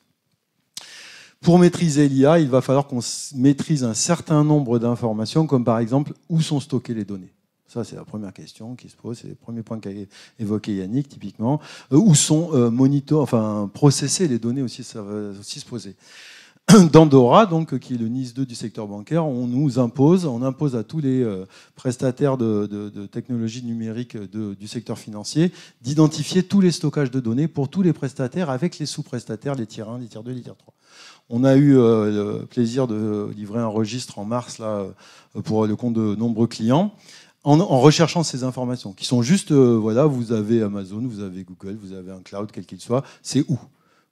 Pour maîtriser l'IA, il va falloir qu'on maîtrise un certain nombre d'informations, comme par exemple où sont stockées les données. Ça, c'est la première question qui se pose. C'est le premier point qu'a évoqué Yannick, typiquement. Où sont processées les données aussi, ça va aussi se poser. Dans Dora, donc, qui est le Nice 2 du secteur bancaire, on impose à tous les prestataires de technologies numériques du secteur financier d'identifier tous les stockages de données pour tous les prestataires avec les sous-prestataires, les tiers 1, les tiers 2, les tiers 3. On a eu le plaisir de livrer un registre en mars là, pour le compte de nombreux clients. En recherchant ces informations, qui sont juste, voilà, vous avez Amazon, vous avez Google, vous avez un cloud, quel qu'il soit, c'est où?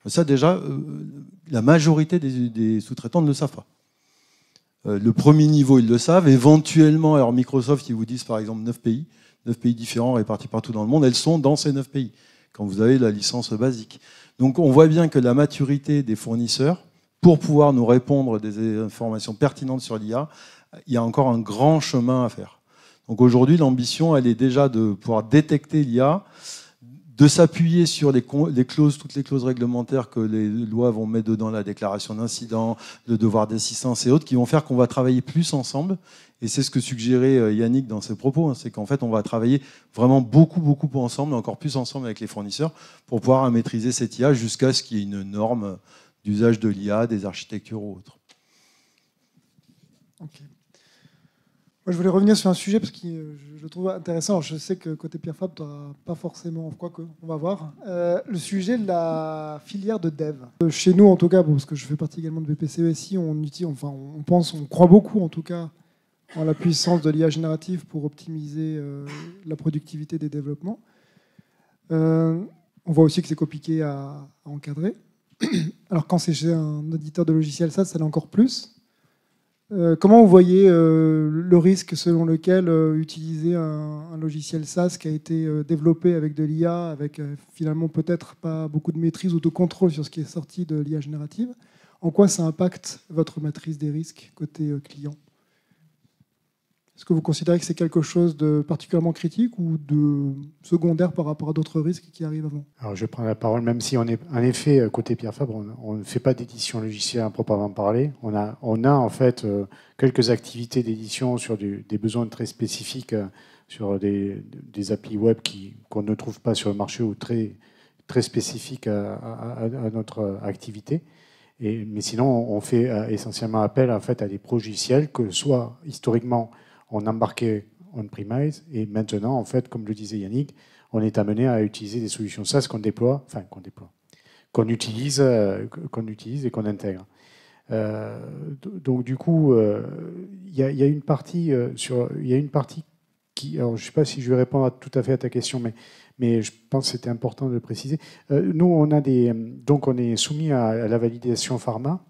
Ça, déjà, la majorité des sous-traitants ne le savent pas. Le premier niveau, ils le savent. Éventuellement, alors Microsoft, ils vous disent, par exemple, 9 pays différents répartis partout dans le monde, elles sont dans ces 9 pays, quand vous avez la licence basique. Donc, on voit bien que la maturité des fournisseurs, pour pouvoir nous répondre des informations pertinentes sur l'IA, il y a encore un grand chemin à faire. Donc aujourd'hui, l'ambition, elle est déjà de pouvoir détecter l'IA, de s'appuyer sur les clauses, toutes les clauses réglementaires que les lois vont mettre dedans, la déclaration d'incident, le devoir d'assistance et autres, qui vont faire qu'on va travailler plus ensemble. Et c'est ce que suggérait Yannick dans ses propos, c'est qu'en fait, on va travailler vraiment beaucoup ensemble, encore plus ensemble avec les fournisseurs, pour pouvoir maîtriser cette IA jusqu'à ce qu'il y ait une norme d'usage de l'IA, des architectures ou autres. Ok. Moi, je voulais revenir sur un sujet parce que je le trouve intéressant. Alors, je sais que côté Pierre Fabre, tu n'auras pas forcément, quoique, on va voir. Le sujet de la filière de dev. Chez nous, en tout cas, parce que je fais partie également de BPCE-SI, on croit beaucoup, en tout cas, en la puissance de l'IA générative pour optimiser la productivité des développements. On voit aussi que c'est compliqué à encadrer. Alors, quand c'est chez un éditeur de logiciels SaaS, ça l'est encore plus. Comment vous voyez le risque selon lequel utiliser un logiciel SaaS qui a été développé avec de l'IA, avec finalement peut-être pas beaucoup de maîtrise ou de contrôle sur ce qui est sorti de l'IA générative, en quoi ça impacte votre maîtrise des risques côté client? Est-ce que vous considérez que c'est quelque chose de particulièrement critique ou de secondaire par rapport à d'autres risques qui arrivent avant? Alors, je prends la parole, même si on est, en effet, côté Pierre Fabre, on ne fait pas d'édition logicielle à proprement parler. On a en fait quelques activités d'édition sur des besoins très spécifiques, sur des applis web qu'on ne trouve pas sur le marché ou très, très spécifiques à notre activité. Mais sinon, on fait essentiellement appel en fait, à des logiciels que soit historiquement on embarquait on-premise et maintenant, en fait, comme le disait Yannick, on est amené à utiliser des solutions SaaS qu'on utilise et qu'on intègre. Donc du coup, il y a une partie qui, alors je ne sais pas si je vais répondre tout à fait à ta question, mais je pense que c'était important de le préciser. Nous, donc on est soumis à la validation pharma.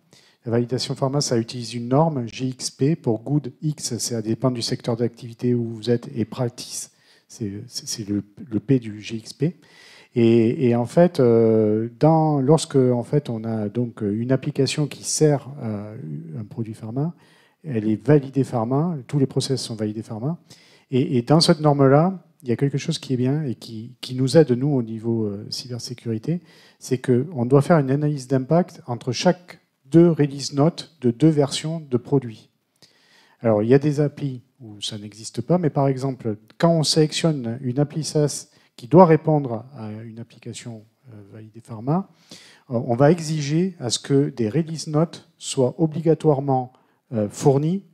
La validation pharma, ça utilise une norme GXP pour Good X, ça dépend du secteur d'activité où vous êtes, et Practice, c'est le P du GXP. Et en fait, lorsque en fait, on a donc une application qui sert à un produit pharma, elle est validée pharma, tous les process sont validés pharma. Et dans cette norme-là, il y a quelque chose qui est bien et qui nous aide, nous, au niveau cybersécurité, c'est qu'on doit faire une analyse d'impact entre chaque 2 release notes de 2 versions de produits. Alors, il y a des applis où ça n'existe pas, mais par exemple, quand on sélectionne une appli SaaS qui doit répondre à une application validée pharma, on va exiger à ce que des release notes soient obligatoirement fournies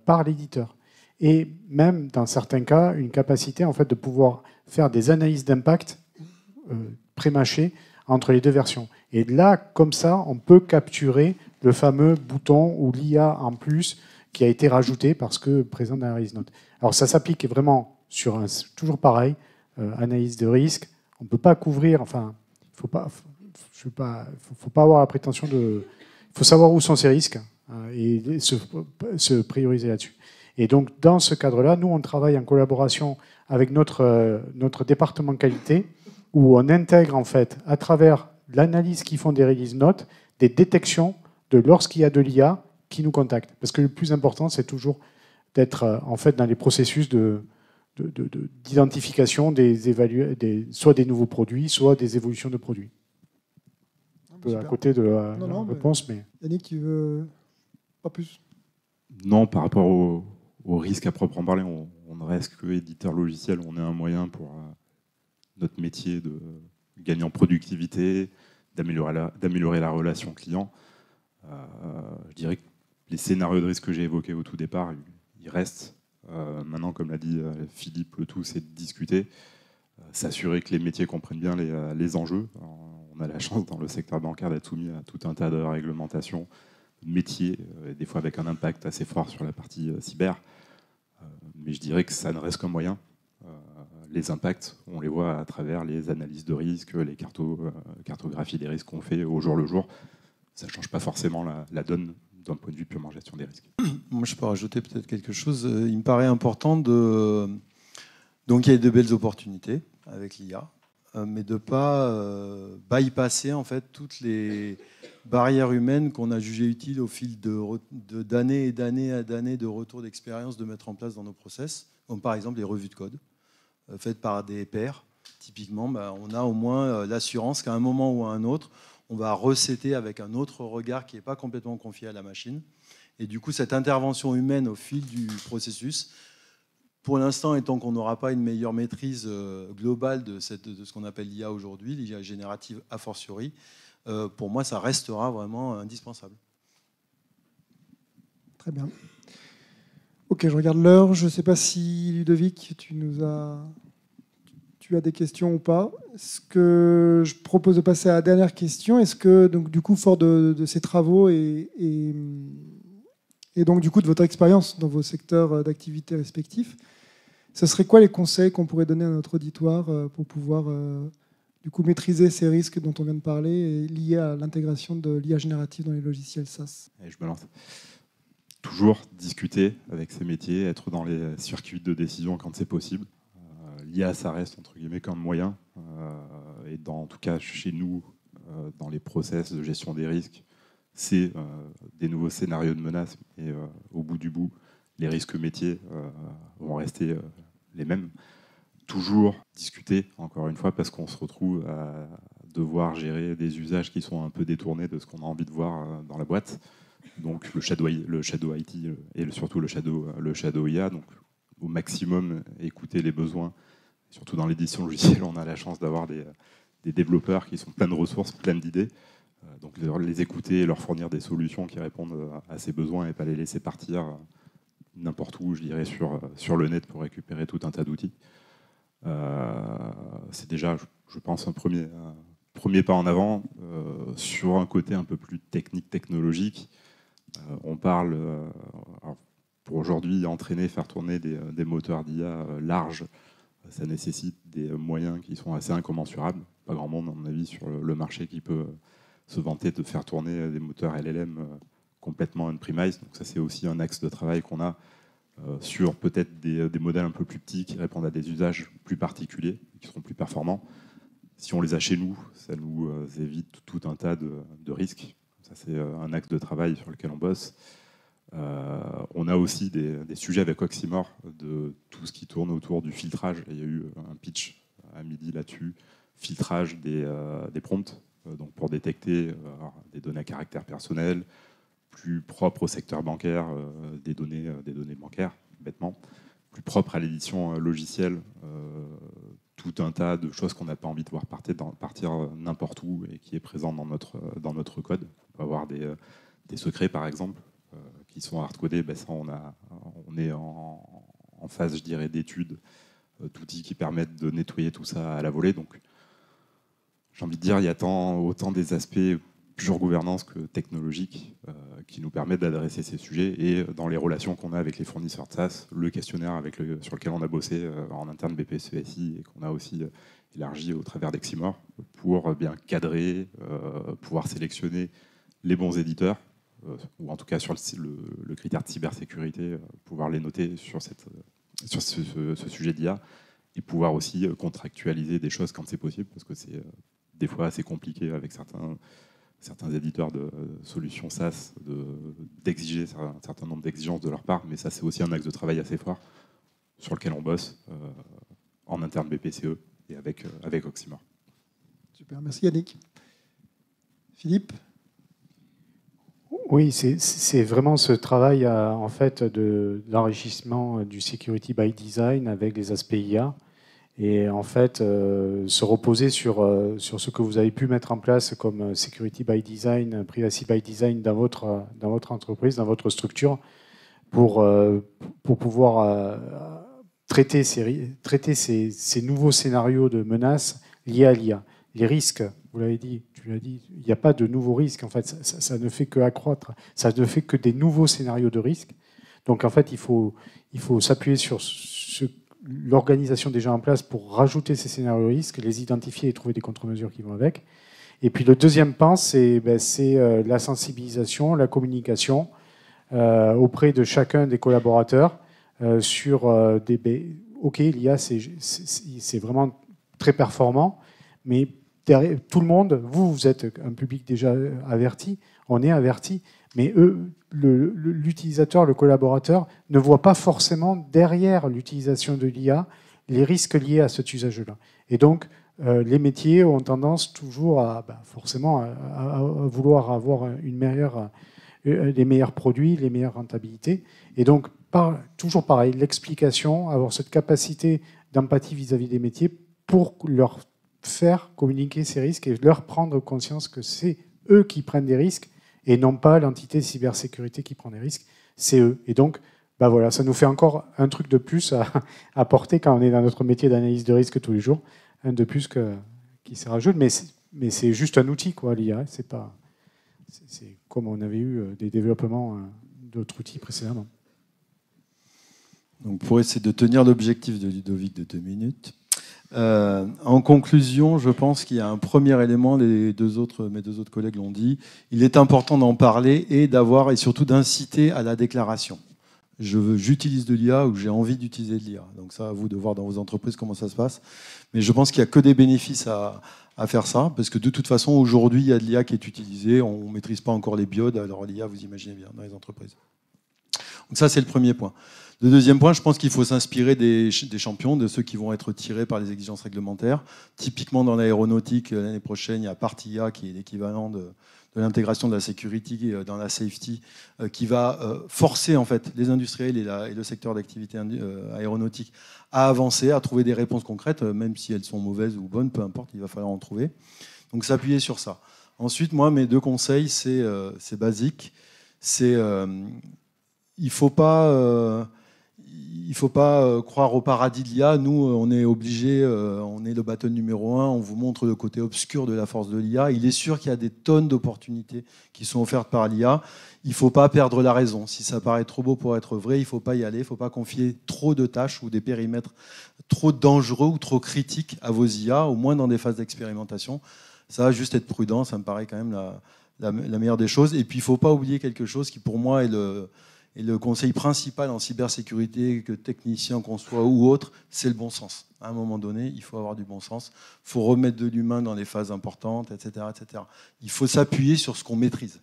par l'éditeur. Et même, dans certains cas, une capacité en fait, de pouvoir faire des analyses d'impact pré-mâchées entre les 2 versions. Et là, comme ça, on peut capturer le fameux bouton ou l'IA en plus qui a été rajouté parce que présent dans la release note. Alors ça s'applique vraiment sur toujours pareil, analyse de risque. On ne peut pas couvrir, enfin, faut pas avoir la prétention de... Il faut savoir où sont ces risques et se prioriser là-dessus. Et donc, dans ce cadre-là, nous, on travaille en collaboration avec notre département qualité, où on intègre, en fait, à travers l'analyse qu'ils font des release notes, des détections de lorsqu'il y a de l'IA qui nous contactent. Parce que le plus important, c'est toujours d'être, en fait, dans les processus d'identification soit des nouveaux produits, soit des évolutions de produits. Un peu à côté de la réponse, mais... Yannick, tu veux pas plus? Non, par rapport au risque à proprement parler, on ne reste que éditeur logiciel. On est un moyen pour notre métier de gagner en productivité, d'améliorer la relation client. Je dirais que les scénarios de risque que j'ai évoqués au tout départ, ils restent. Maintenant, comme l'a dit Philippe, le tout, c'est de discuter, s'assurer que les métiers comprennent bien les enjeux. On a la chance dans le secteur bancaire d'être soumis à tout un tas de réglementations, métiers, des fois avec un impact assez fort sur la partie cyber. Mais je dirais que ça ne reste qu'un moyen. Les impacts, on les voit à travers les analyses de risque, les cartographies des risques qu'on fait au jour le jour. Ça ne change pas forcément la donne d'un point de vue purement gestion des risques. Moi, je peux rajouter peut-être quelque chose. Il me paraît important de... Donc, il y a de belles opportunités avec l'IA, mais de ne pas bypasser en fait, toutes les barrières humaines qu'on a jugées utiles au fil d'années et d'années de retour d'expérience de mettre en place dans nos process, comme par exemple les revues de code faites par des pairs. Typiquement, on a au moins l'assurance qu'à un moment ou à un autre, on va resetter avec un autre regard qui n'est pas complètement confié à la machine. Et du coup, cette intervention humaine au fil du processus, pour l'instant, étant qu'on n'aura pas une meilleure maîtrise globale de ce qu'on appelle l'IA aujourd'hui, l'IA générative a fortiori, pour moi, ça restera vraiment indispensable. Très bien. Ok, je regarde l'heure. Je ne sais pas si, Ludovic, tu as des questions ou pas. Ce que je propose de passer à la dernière question. Est-ce que, donc, du coup, fort de ces travaux et donc, du coup, de votre expérience dans vos secteurs d'activité respectifs, ce serait quoi les conseils qu'on pourrait donner à notre auditoire pour pouvoir du coup, maîtriser ces risques dont on vient de parler et liés à l'intégration de l'IA générative dans les logiciels SaaS? Et je me lance. Toujours discuter avec ces métiers, être dans les circuits de décision quand c'est possible. L'IA, ça reste entre guillemets qu'un moyen. Et en tout cas, chez nous, dans les process de gestion des risques, c'est des nouveaux scénarios de menaces. Et au bout du bout, les risques métiers vont rester les mêmes. Toujours discuter, encore une fois, parce qu'on se retrouve à devoir gérer des usages qui sont un peu détournés de ce qu'on a envie de voir dans la boîte. Donc le shadow IT et surtout le shadow IA. Donc au maximum, écouter les besoins. Surtout dans l'édition logicielle, on a la chance d'avoir des développeurs qui sont pleins de ressources, pleins d'idées. Donc les écouter et leur fournir des solutions qui répondent à ces besoins et pas les laisser partir n'importe où, je dirais, sur le net pour récupérer tout un tas d'outils. C'est déjà, je pense, un premier pas en avant. Sur un côté un peu plus technique, technologique, on parle, pour aujourd'hui, entraîner, faire tourner des moteurs d'IA larges, ça nécessite des moyens qui sont assez incommensurables. Pas grand monde, à mon avis, sur le marché qui peut se vanter de faire tourner des moteurs LLM complètement on-premise. Donc ça, c'est aussi un axe de travail qu'on a sur peut-être des modèles un peu plus petits qui répondent à des usages plus particuliers, qui seront plus performants. Si on les a chez nous, ça nous évite tout un tas de risques. Ça, c'est un axe de travail sur lequel on bosse. On a aussi des sujets avec Oxymore de tout ce qui tourne autour du filtrage. Il y a eu un pitch à midi là-dessus, filtrage des prompts, donc pour détecter des données à caractère personnel, plus propres au secteur bancaire, des données bancaires, bêtement, plus propres à l'édition logicielle, tout un tas de choses qu'on n'a pas envie de voir partir n'importe où et qui est présent dans notre code. On peut avoir des secrets, par exemple, qui sont hard-codés. Ben ça, on est en phase, je dirais, d'études d'outils qui permettent de nettoyer tout ça à la volée. Donc, j'ai envie de dire, il y a autant des aspects pure gouvernance que technologique qui nous permettent d'adresser ces sujets. Et dans les relations qu'on a avec les fournisseurs de SaaS, le questionnaire sur lequel on a bossé en interne BPCE-SI et qu'on a aussi élargi au travers d'Eximor pour bien cadrer, pouvoir sélectionner les bons éditeurs, ou en tout cas sur le critère de cybersécurité, pouvoir les noter sur ce sujet d'IA et pouvoir aussi contractualiser des choses quand c'est possible, parce que c'est des fois assez compliqué avec certains éditeurs de solutions SaaS d'exiger un certain nombre d'exigences de leur part, mais ça c'est aussi un axe de travail assez fort sur lequel on bosse en interne BPCE et avec Oxymore. Super, merci Yannick. Philippe? Oui, c'est vraiment ce travail en fait de l'enrichissement du security by design avec les aspects IA. Et en fait, se reposer sur ce que vous avez pu mettre en place comme security by design, privacy by design dans votre entreprise, dans votre structure, pour pouvoir traiter ces nouveaux scénarios de menaces liés à l'IA. Les risques, vous l'avez dit, tu l'as dit, il n'y a pas de nouveaux risques. En fait, ça ne fait que accroître, ça ne fait que des nouveaux scénarios de risques. Donc en fait, il faut s'appuyer sur l'organisation déjà en place pour rajouter ces scénarios de risque, les identifier et trouver des contre-mesures qui vont avec. Et puis le deuxième pan, c'est la sensibilisation, la communication auprès de chacun des collaborateurs sur OK, l'IA, c'est vraiment très performant, mais derrière, tout le monde, vous êtes un public déjà averti, on est averti, mais eux, l'utilisateur, le collaborateur, ne voit pas forcément derrière l'utilisation de l'IA les risques liés à cet usage-là. Et donc, les métiers ont tendance toujours forcément à vouloir avoir les meilleurs produits, les meilleures rentabilités. Et donc, toujours pareil, l'explication, avoir cette capacité d'empathie vis-à-vis des métiers pour leur faire communiquer ces risques et leur prendre conscience que c'est eux qui prennent des risques et non pas l'entité cybersécurité qui prend des risques, c'est eux. Et donc, voilà, ça nous fait encore un truc de plus à porter quand on est dans notre métier d'analyse de risque tous les jours, un de plus qui se rajoute, mais c'est juste un outil, quoi, l'IA. C'est comme on avait eu des développements d'autres outils précédemment. Donc pour essayer de tenir l'objectif de Ludovic de 2 minutes, en conclusion, je pense qu'il y a un premier élément, mes deux autres collègues l'ont dit, il est important d'en parler et surtout d'inciter à la déclaration. J'utilise de l'IA ou j'ai envie d'utiliser de l'IA. Donc ça, à vous de voir dans vos entreprises comment ça se passe. Mais je pense qu'il n'y a que des bénéfices à faire ça, parce que de toute façon, aujourd'hui, il y a de l'IA qui est utilisée, on ne maîtrise pas encore les biodes, alors l'IA, vous imaginez bien, dans les entreprises. Donc ça, c'est le premier point. Le deuxième point, je pense qu'il faut s'inspirer des champions, de ceux qui vont être tirés par les exigences réglementaires. Typiquement, dans l'aéronautique, l'année prochaine, il y a Partia, qui est l'équivalent de l'intégration de la security dans la safety, qui va forcer en fait, les industriels et le secteur d'activité aéronautique à avancer, à trouver des réponses concrètes, même si elles sont mauvaises ou bonnes, peu importe, il va falloir en trouver. Donc s'appuyer sur ça. Ensuite, moi, mes 2 conseils, c'est basique. Il faut pas croire au paradis de l'IA. Nous, on est obligés, on est le battle numéro 1, on vous montre le côté obscur de la force de l'IA. Il est sûr qu'il y a des tonnes d'opportunités qui sont offertes par l'IA. Il ne faut pas perdre la raison. Si ça paraît trop beau pour être vrai, il ne faut pas y aller. Il ne faut pas confier trop de tâches ou des périmètres trop dangereux ou trop critiques à vos IA, au moins dans des phases d'expérimentation. Ça va juste être prudent, ça me paraît quand même la meilleure des choses. Et puis, il ne faut pas oublier quelque chose qui, pour moi, est Et le conseil principal en cybersécurité, que technicien qu'on soit ou autre, c'est le bon sens. À un moment donné, il faut avoir du bon sens. Il faut remettre de l'humain dans les phases importantes, etc., etc. Il faut s'appuyer sur ce qu'on maîtrise.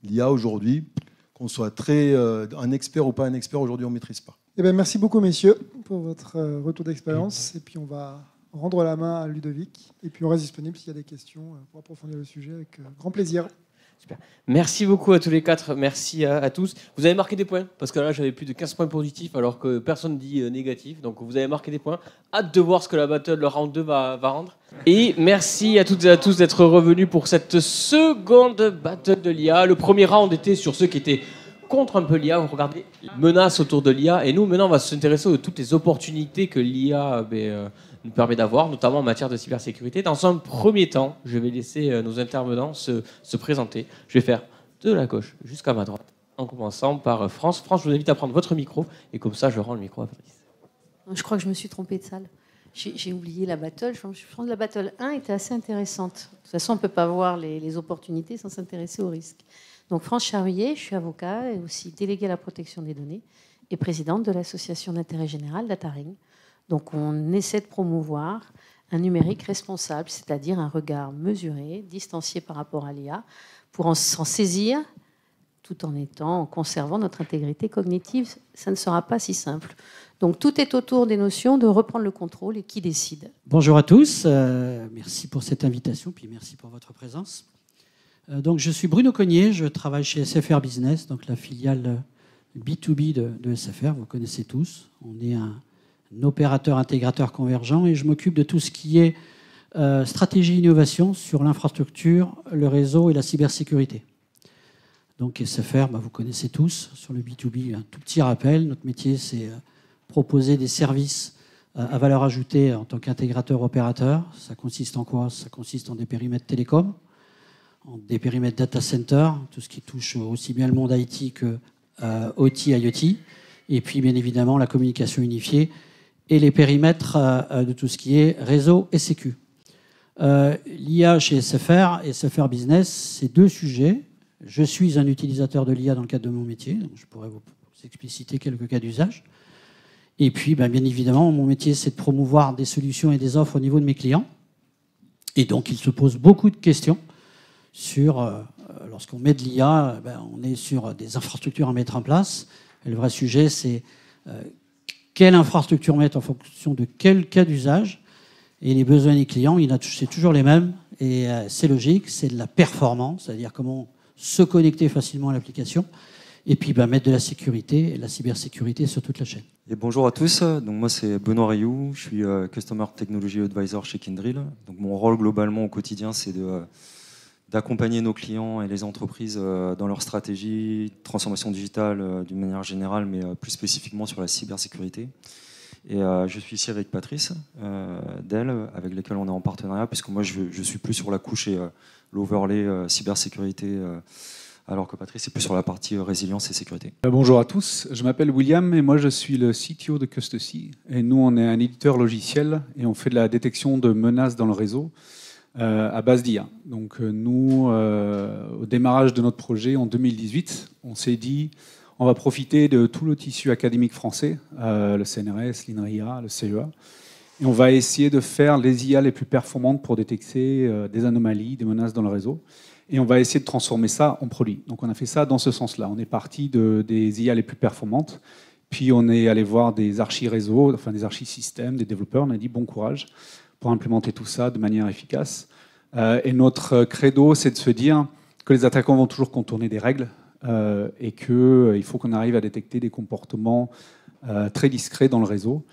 L'IA aujourd'hui, qu'on soit un expert ou pas un expert, aujourd'hui on ne maîtrise pas. Eh bien, merci beaucoup, messieurs, pour votre retour d'expérience. Et puis, on va rendre la main à Ludovic. Et puis, on reste disponible s'il y a des questions pour approfondir le sujet avec grand plaisir. Super. Merci beaucoup à tous les quatre, merci à tous. Vous avez marqué des points, parce que là j'avais plus de 15 points positifs alors que personne ne dit négatif, donc vous avez marqué des points. Hâte de voir ce que la battle, le round 2 va rendre. Et merci à toutes et à tous d'être revenus pour cette seconde battle de l'IA. Le premier round était sur ceux qui étaient contre un peu l'IA, vous regardez, menaces autour de l'IA, et nous maintenant on va s'intéresser à toutes les opportunités que l'IA nous permet d'avoir, notamment en matière de cybersécurité. Dans un premier temps, je vais laisser nos intervenants se présenter. Je vais faire de la gauche jusqu'à ma droite, en commençant par France. France, je vous invite à prendre votre micro, et comme ça, je rends le micro à Patrice. Je crois que je me suis trompée de salle. J'ai oublié la battle. Je pense que la battle 1 était assez intéressante. De toute façon, on ne peut pas voir les opportunités sans s'intéresser aux risques. Donc, France Charrier, je suis avocat et aussi déléguée à la protection des données et présidente de l'association d'intérêt général DataRing. Donc, on essaie de promouvoir un numérique responsable, c'est-à-dire un regard mesuré, distancié par rapport à l'IA, pour s'en saisir tout en conservant notre intégrité cognitive. Ça ne sera pas si simple. Donc, tout est autour des notions de reprendre le contrôle et qui décide. Bonjour à tous, merci pour cette invitation, puis merci pour votre présence. Donc, je suis Bruno Cognier, je travaille chez SFR Business, donc la filiale B2B de SFR, vous connaissez tous. On est un opérateur intégrateur convergent et je m'occupe de tout ce qui est stratégie innovation sur l'infrastructure, le réseau et la cybersécurité. Donc SFR, vous connaissez tous, sur le B2B, un tout petit rappel. Notre métier, c'est proposer des services à valeur ajoutée en tant qu'intégrateur opérateur. Ça consiste en quoi? Ça consiste en des périmètres télécom, en des périmètres data center, tout ce qui touche aussi bien le monde IT que OT, IoT, et puis bien évidemment la communication unifiée et les périmètres de tout ce qui est réseau et sécu. L'IA chez SFR et SFR Business, c'est deux sujets. Je suis un utilisateur de l'IA dans le cadre de mon métier, donc je pourrais vous expliciter quelques cas d'usage. Et puis, bien évidemment, mon métier, c'est de promouvoir des solutions et des offres au niveau de mes clients. Et donc, il se pose beaucoup de questions sur, lorsqu'on met de l'IA, on est sur des infrastructures à mettre en place. Et le vrai sujet, c'est quelle infrastructure mettre en fonction de quel cas d'usage. Et les besoins des clients, c'est toujours les mêmes. Et c'est logique, c'est de la performance, c'est-à-dire comment se connecter facilement à l'application. Et puis mettre de la sécurité et la cybersécurité sur toute la chaîne. Et bonjour à tous, donc moi c'est Benoît Rioux, je suis Customer Technology Advisor chez Kyndryl. Donc mon rôle globalement au quotidien c'est d'accompagner nos clients et les entreprises dans leur stratégie de transformation digitale d'une manière générale, mais plus spécifiquement sur la cybersécurité. Et je suis ici avec Patrice Dell, avec lequel on est en partenariat, puisque moi je suis plus sur la couche et l'overlay cybersécurité, alors que Patrice est plus sur la partie résilience et sécurité. Bonjour à tous, je m'appelle William et moi je suis le CTO de Custosy. Et nous on est un éditeur logiciel et on fait de la détection de menaces dans le réseau à base d'IA. Donc nous, au démarrage de notre projet en 2018, on s'est dit on va profiter de tout le tissu académique français, le CNRS, l'INRIA, le CEA, et on va essayer de faire les IA les plus performantes pour détecter des anomalies, des menaces dans le réseau. Et on va essayer de transformer ça en produit. Donc on a fait ça dans ce sens-là. On est parti des IA les plus performantes, puis on est allé voir des archi-réseaux, enfin des archi-systèmes, des développeurs. On a dit bon courage pour implémenter tout ça de manière efficace. Et notre credo, c'est de se dire que les attaquants vont toujours contourner des règles et qu'il faut qu'on arrive à détecter des comportements très discrets dans le réseau.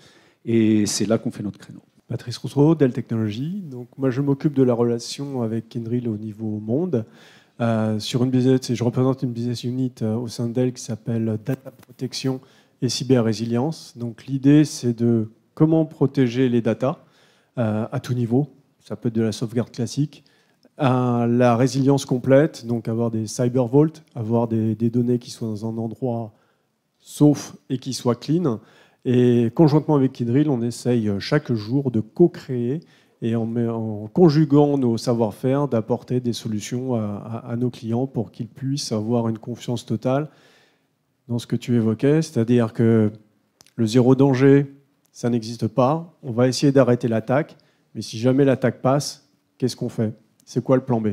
Et c'est là qu'on fait notre créneau. Patrice Rousseau, Dell Technologies. Donc, moi, je m'occupe de la relation avec Kyndryl au niveau monde. Sur une business, et je représente une business unit au sein de Dell qui s'appelle Data Protection et Cyber Résilience. Donc, l'idée, c'est de comment protéger les data à tout niveau. Ça peut être de la sauvegarde classique à la résilience complète, donc avoir des cyber vaults, avoir des données qui soient dans un endroit sauf et qui soient clean. Et conjointement avec Kyndryl, on essaye chaque jour de co-créer et en conjuguant nos savoir-faire, d'apporter des solutions à nos clients pour qu'ils puissent avoir une confiance totale dans ce que tu évoquais, c'est-à-dire que le zéro danger, ça n'existe pas. On va essayer d'arrêter l'attaque, mais si jamais l'attaque passe, qu'est-ce qu'on fait? C'est quoi le plan B?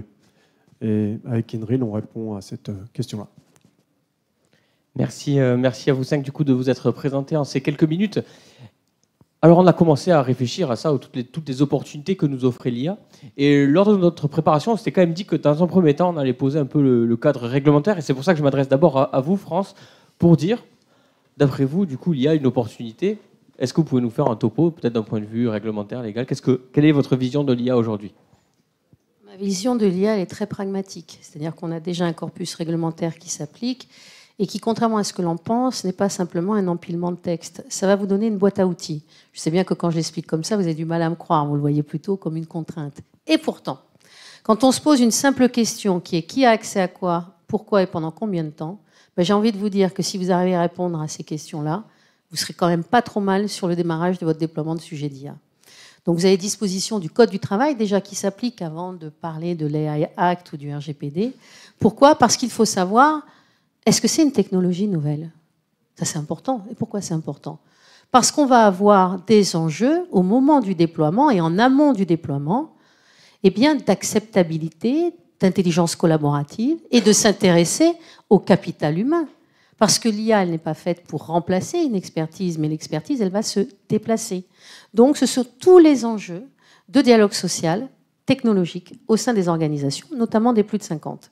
Et avec Kyndryl, on répond à cette question-là. Merci à vous cinq du coup de vous être présentés en ces quelques minutes. Alors on a commencé à réfléchir à ça, toutes les opportunités que nous offrait l'IA. Et lors de notre préparation, on s'était quand même dit que dans un premier temps, on allait poser un peu le cadre réglementaire. Et c'est pour ça que je m'adresse d'abord à vous, France, pour dire, d'après vous, du coup, l'IA a une opportunité. Est-ce que vous pouvez nous faire un topo, peut-être d'un point de vue réglementaire, légal? Quelle est votre vision de l'IA aujourd'hui? Ma vision de l'IA elle est très pragmatique. C'est-à-dire qu'on a déjà un corpus réglementaire qui s'applique et qui, contrairement à ce que l'on pense, n'est pas simplement un empilement de texte. Ça va vous donner une boîte à outils. Je sais bien que quand je l'explique comme ça, vous avez du mal à me croire. Vous le voyez plutôt comme une contrainte. Et pourtant, quand on se pose une simple question qui est qui a accès à quoi, pourquoi et pendant combien de temps, ben j'ai envie de vous dire que si vous arrivez à répondre à ces questions-là, vous serez quand même pas trop mal sur le démarrage de votre déploiement de sujets d'IA. Donc vous avez disposition du Code du travail déjà qui s'applique avant de parler de l'AI Act ou du RGPD. Pourquoi? Parce qu'il faut savoir, est-ce que c'est une technologie nouvelle? Ça c'est important. Et pourquoi c'est important? Parce qu'on va avoir des enjeux au moment du déploiement et en amont du déploiement, eh bien, d'acceptabilité, d'intelligence collaborative et de s'intéresser au capital humain. Parce que l'IA, elle n'est pas faite pour remplacer une expertise, mais l'expertise, elle va se déplacer. Donc, ce sont tous les enjeux de dialogue social, technologique, au sein des organisations, notamment des plus de 50.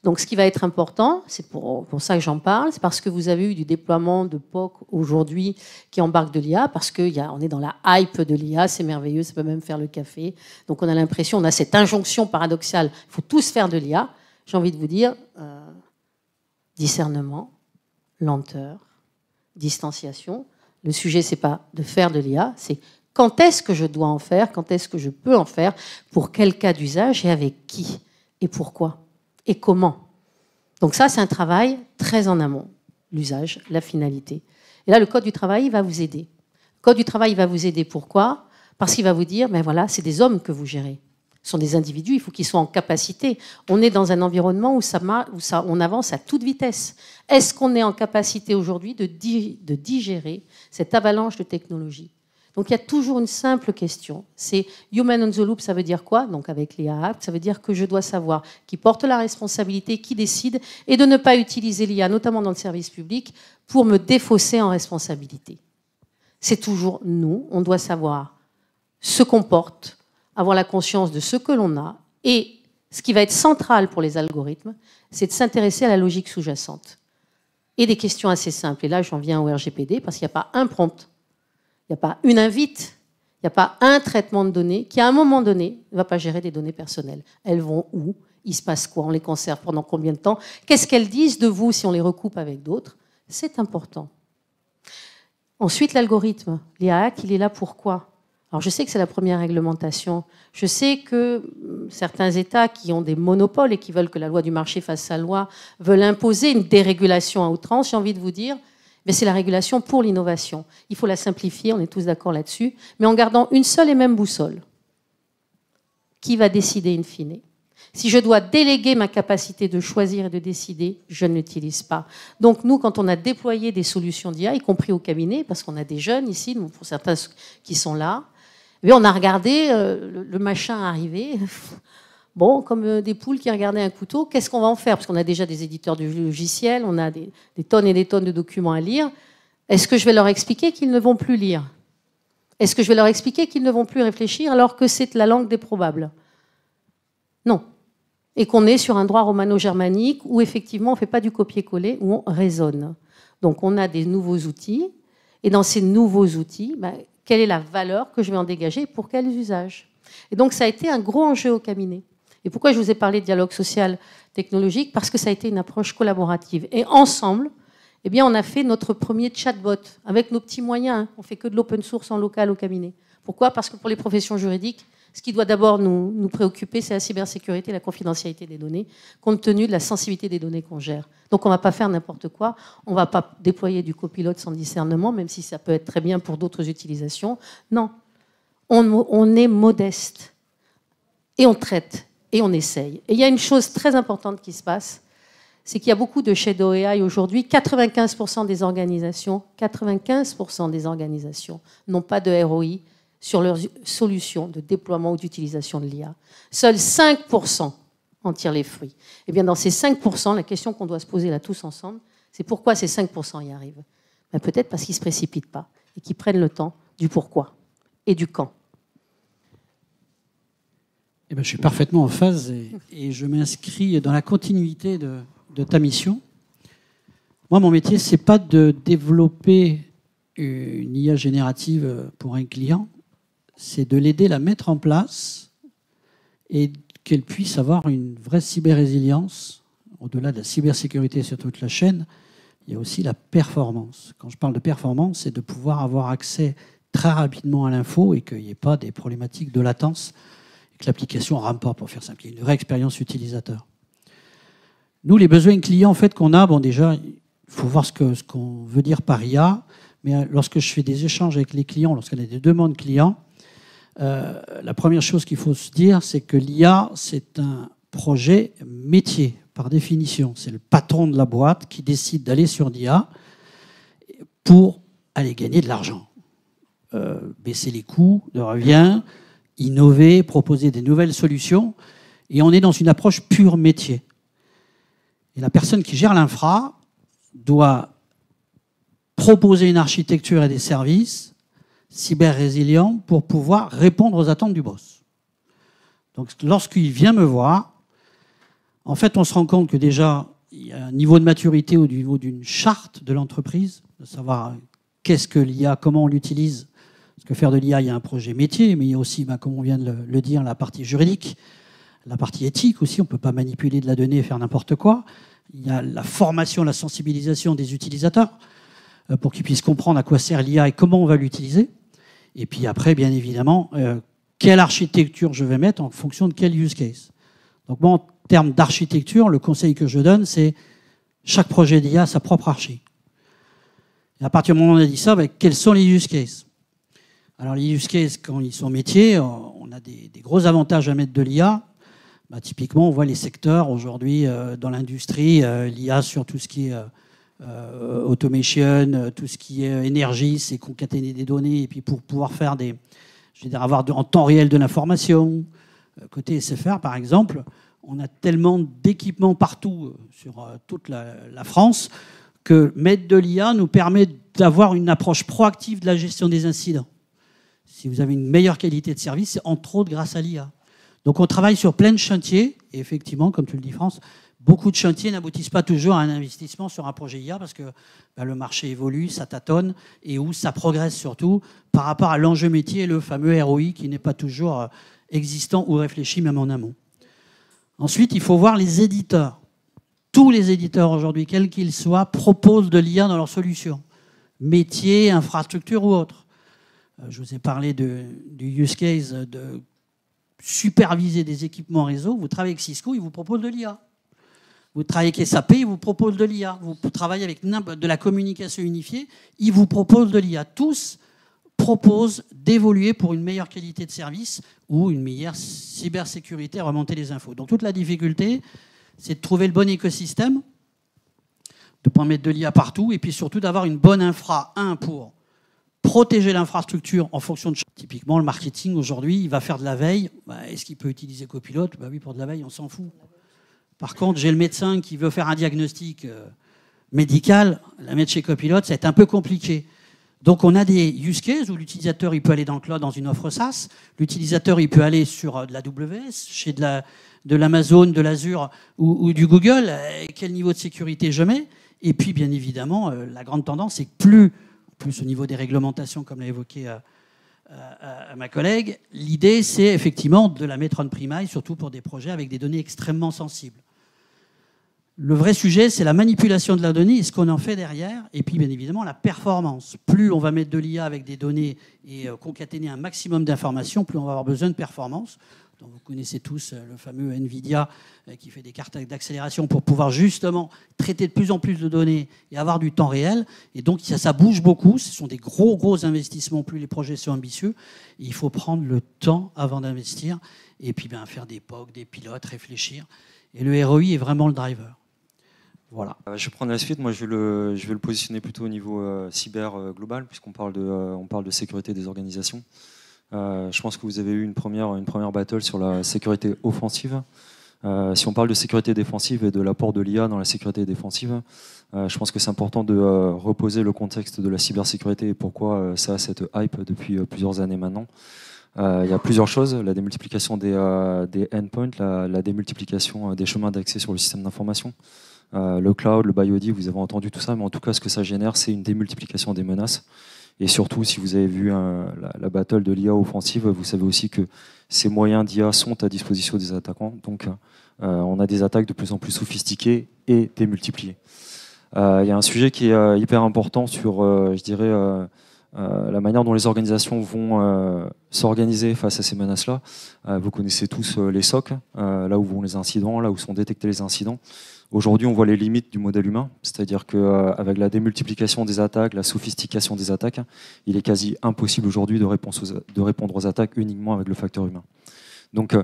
Donc, ce qui va être important, c'est pour ça que j'en parle, c'est parce que vous avez eu du déploiement de POC aujourd'hui qui embarque de l'IA, parce qu'on est dans la hype de l'IA, c'est merveilleux, ça peut même faire le café. Donc, on a l'impression, on a cette injonction paradoxale, il faut tous faire de l'IA. J'ai envie de vous dire, discernement, lenteur, distanciation. Le sujet, c'est pas de faire de l'IA, c'est quand est-ce que je dois en faire, quand est-ce que je peux en faire, pour quel cas d'usage et avec qui et pourquoi et comment. Donc ça, c'est un travail très en amont, l'usage, la finalité. Et là, le Code du travail, il va vous aider. Le Code du travail, il va vous aider. Pourquoi? Parce qu'il va vous dire, ben voilà, c'est des hommes que vous gérez. Ce sont des individus, il faut qu'ils soient en capacité. On est dans un environnement où on avance à toute vitesse. Est-ce qu'on est en capacité aujourd'hui de digérer cette avalanche de technologies? Donc il y a toujours une simple question. C'est Human on the Loop, ça veut dire quoi? Donc avec l'IA Act, ça veut dire que je dois savoir qui porte la responsabilité, qui décide, et de ne pas utiliser l'IA, notamment dans le service public, pour me défausser en responsabilité. C'est toujours nous, on doit savoir ce qu'on porte, avoir la conscience de ce que l'on a, et ce qui va être central pour les algorithmes, c'est de s'intéresser à la logique sous-jacente. Et des questions assez simples. Et là, j'en viens au RGPD, parce qu'il n'y a pas un prompt, il n'y a pas une invite, il n'y a pas un traitement de données qui, à un moment donné, ne va pas gérer des données personnelles. Elles vont où? Il se passe quoi? On les conserve pendant combien de temps? Qu'est-ce qu'elles disent de vous si on les recoupe avec d'autres? C'est important. Ensuite, l'algorithme. L'IA Act, il est là pour quoi? Alors, je sais que c'est la première réglementation. Je sais que certains États qui ont des monopoles et qui veulent que la loi du marché fasse sa loi veulent imposer une dérégulation à outrance. J'ai envie de vous dire, mais c'est la régulation pour l'innovation. Il faut la simplifier, on est tous d'accord là-dessus, mais en gardant une seule et même boussole. Qui va décider in fine? Si je dois déléguer ma capacité de choisir et de décider, je ne l'utilise pas. Donc nous, quand on a déployé des solutions d'IA, y compris au cabinet, parce qu'on a des jeunes ici, pour certains qui sont là, eh on a regardé le machin arriver. Bon, comme des poules qui regardaient un couteau, qu'est-ce qu'on va en faire? Parce qu'on a déjà des éditeurs de logiciels, on a des tonnes et des tonnes de documents à lire. Est-ce que je vais leur expliquer qu'ils ne vont plus lire? Est-ce que je vais leur expliquer qu'ils ne vont plus réfléchir alors que c'est la langue des probables? Non. Et qu'on est sur un droit romano-germanique où effectivement on ne fait pas du copier-coller, où on raisonne. Donc on a des nouveaux outils, et dans ces nouveaux outils, quelle est la valeur que je vais en dégager et pour quels usages? Et donc ça a été un gros enjeu au cabinet. Et pourquoi je vous ai parlé de dialogue social technologique? Parce que ça a été une approche collaborative. Et ensemble, eh bien, on a fait notre premier chatbot avec nos petits moyens. On ne fait que de l'open source en local au cabinet. Pourquoi? Parce que pour les professions juridiques, ce qui doit d'abord nous préoccuper, c'est la cybersécurité et la confidentialité des données, compte tenu de la sensibilité des données qu'on gère. Donc on ne va pas faire n'importe quoi. On ne va pas déployer du copilote sans discernement, même si ça peut être très bien pour d'autres utilisations. Non. On est modeste. Et on traite. Et on essaye. Et il y a une chose très importante qui se passe, c'est qu'il y a beaucoup de shadow AI aujourd'hui. 95% des organisations n'ont pas de ROI sur leurs solutions de déploiement ou d'utilisation de l'IA. Seuls 5% en tirent les fruits. Et bien dans ces 5%, la question qu'on doit se poser là tous ensemble, c'est pourquoi ces 5% y arrivent. Ben, peut-être parce qu'ils ne se précipitent pas et qu'ils prennent le temps du pourquoi et du quand. Eh ben, je suis parfaitement en phase et je m'inscris dans la continuité de ta mission. Moi, mon métier, ce n'est pas de développer une IA générative pour un client, c'est de l'aider à la mettre en place et qu'elle puisse avoir une vraie cyber-résilience. Au-delà de la cybersécurité sur toute la chaîne, il y a aussi la performance. Quand je parle de performance, c'est de pouvoir avoir accès très rapidement à l'info et qu'il n'y ait pas des problématiques de latence et que l'application ne rame pas, pour faire simple. Il y a une vraie expérience utilisateur. Nous, les besoins clients en fait, qu'on a, bon, déjà, il faut voir ce qu'on veut dire par IA, mais lorsque je fais des échanges avec les clients, lorsqu'on a des demandes clients, la première chose qu'il faut se dire, c'est que l'IA, c'est un projet métier, par définition. C'est le patron de la boîte qui décide d'aller sur l'IA pour aller gagner de l'argent. Baisser les coûts de revient, innover, proposer des nouvelles solutions. Et on est dans une approche pure métier. Et la personne qui gère l'infra doit proposer une architecture et des services cyber-résilients pour pouvoir répondre aux attentes du boss. Donc lorsqu'il vient me voir, en fait, on se rend compte que déjà, il y a un niveau de maturité au niveau d'une charte de l'entreprise, de savoir qu'est-ce que l'IA, comment on l'utilise. Parce que faire de l'IA, il y a un projet métier, mais il y a aussi, comme on vient de le dire, la partie juridique, la partie éthique aussi. On ne peut pas manipuler de la donnée et faire n'importe quoi. Il y a la formation, la sensibilisation des utilisateurs pour qu'ils puissent comprendre à quoi sert l'IA et comment on va l'utiliser. Et puis après, bien évidemment, quelle architecture je vais mettre en fonction de quel use case. Donc moi, en termes d'architecture, le conseil que je donne, c'est chaque projet d'IA a sa propre archi. Et à partir du moment où on a dit ça, quels sont les use cases? Alors les use cases, quand ils sont métiers, on a des gros avantages à mettre de l'IA. Typiquement, on voit les secteurs aujourd'hui dans l'industrie, l'IA sur tout ce qui est automation, tout ce qui est énergie, c'est concaténer des données et puis pour pouvoir faire avoir en temps réel de l'information. Côté SFR, par exemple, on a tellement d'équipements partout sur toute la France que mettre de l'IA nous permet d'avoir une approche proactive de la gestion des incidents. Si vous avez une meilleure qualité de service, c'est entre autres grâce à l'IA. Donc on travaille sur plein de chantiers, et effectivement, comme tu le dis France, beaucoup de chantiers n'aboutissent pas toujours à un investissement sur un projet IA parce que le marché évolue, ça tâtonne, et où ça progresse surtout par rapport à l'enjeu métier et le fameux ROI qui n'est pas toujours existant ou réfléchi même en amont. Ensuite, il faut voir les éditeurs. Tous les éditeurs aujourd'hui, quels qu'ils soient, proposent de l'IA dans leurs solutions. Métier, infrastructure ou autre. Je vous ai parlé du use case de superviser des équipements réseau. Vous travaillez avec Cisco, ils vous proposent de l'IA. Vous travaillez avec SAP, ils vous proposent de l'IA. Vous travaillez avec de la communication unifiée, ils vous proposent de l'IA. Tous proposent d'évoluer pour une meilleure qualité de service ou une meilleure cybersécurité, remonter les infos. Donc toute la difficulté, c'est de trouver le bon écosystème, de ne pas mettre de l'IA partout, et puis surtout d'avoir une bonne infra, pour protéger l'infrastructure en fonction de... Typiquement, le marketing, aujourd'hui, il va faire de la veille. Est-ce qu'il peut utiliser Copilot? Oui, pour de la veille, on s'en fout. Par contre, j'ai le médecin qui veut faire un diagnostic médical, la mettre chez Copilot, ça va être un peu compliqué. Donc on a des use cases où l'utilisateur il peut aller dans le cloud dans une offre SaaS, l'utilisateur il peut aller sur de la AWS, chez de l'Amazon, de l'Azure ou du Google, quel niveau de sécurité je mets. Et puis bien évidemment, la grande tendance c'est que plus au niveau des réglementations comme l'a évoqué à ma collègue, l'idée c'est effectivement de la mettre on-premise, surtout pour des projets avec des données extrêmement sensibles. Le vrai sujet, c'est la manipulation de la donnée et ce qu'on en fait derrière. Et puis, bien évidemment, la performance. Plus on va mettre de l'IA avec des données et concaténer un maximum d'informations, plus on va avoir besoin de performance. Donc, vous connaissez tous le fameux NVIDIA qui fait des cartes d'accélération pour pouvoir justement traiter de plus en plus de données et avoir du temps réel. Et donc, ça bouge beaucoup. Ce sont des gros investissements, plus les projets sont ambitieux. Et il faut prendre le temps avant d'investir et puis faire des POC, des pilotes, réfléchir. Et le ROI est vraiment le driver. Voilà. Je vais prendre la suite. Moi, je vais le positionner plutôt au niveau cyber global, puisqu'on parle de sécurité des organisations. Je pense que vous avez eu une première battle sur la sécurité offensive. Si on parle de sécurité défensive et de l'apport de l'IA dans la sécurité défensive, je pense que c'est important de reposer le contexte de la cybersécurité et pourquoi ça a cette hype depuis plusieurs années maintenant. Il y a plusieurs choses, la démultiplication des endpoints, la démultiplication des chemins d'accès sur le système d'information, le cloud, le BioD, vous avez entendu tout ça, mais en tout cas ce que ça génère, c'est une démultiplication des menaces. Et surtout, si vous avez vu la battle de l'IA offensive, vous savez aussi que ces moyens d'IA sont à disposition des attaquants. Donc on a des attaques de plus en plus sophistiquées et démultipliées. Il y a un sujet qui est hyper important sur, je dirais, la manière dont les organisations vont s'organiser face à ces menaces-là. Vous connaissez tous les SOC, là où vont les incidents, là où sont détectés les incidents. Aujourd'hui, on voit les limites du modèle humain, c'est-à-dire qu'avec la démultiplication des attaques, la sophistication des attaques, il est quasi impossible aujourd'hui de répondre aux attaques uniquement avec le facteur humain. Donc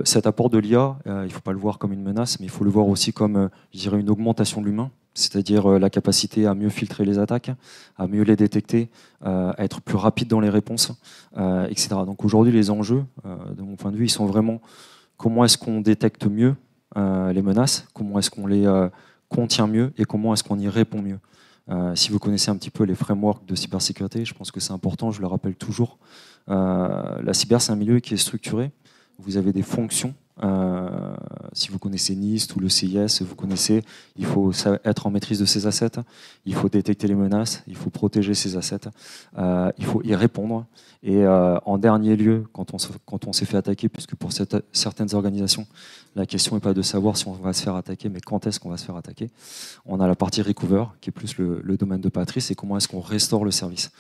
cet apport de l'IA, il ne faut pas le voir comme une menace, mais il faut le voir aussi comme, je dirais, une augmentation de l'humain, c'est-à-dire la capacité à mieux filtrer les attaques, à mieux les détecter, à être plus rapide dans les réponses, etc. Donc aujourd'hui, les enjeux, de mon point de vue, ils sont vraiment comment est-ce qu'on détecte mieux les menaces, comment est-ce qu'on les contient mieux et comment est-ce qu'on y répond mieux. Si vous connaissez un petit peu les frameworks de cybersécurité, je pense que c'est important, je le rappelle toujours. La cyber, c'est un milieu qui est structuré. Vous avez des fonctions. Si vous connaissez NIST ou le CIS, vous connaissez, il faut être en maîtrise de ses assets, il faut détecter les menaces, il faut protéger ses assets, il faut y répondre. Et en dernier lieu, quand on s'est fait attaquer, puisque pour certaines organisations, la question n'est pas de savoir si on va se faire attaquer, mais quand est-ce qu'on va se faire attaquer. On a la partie recover, qui est plus le domaine de Patrice, et comment est-ce qu'on restaure le service.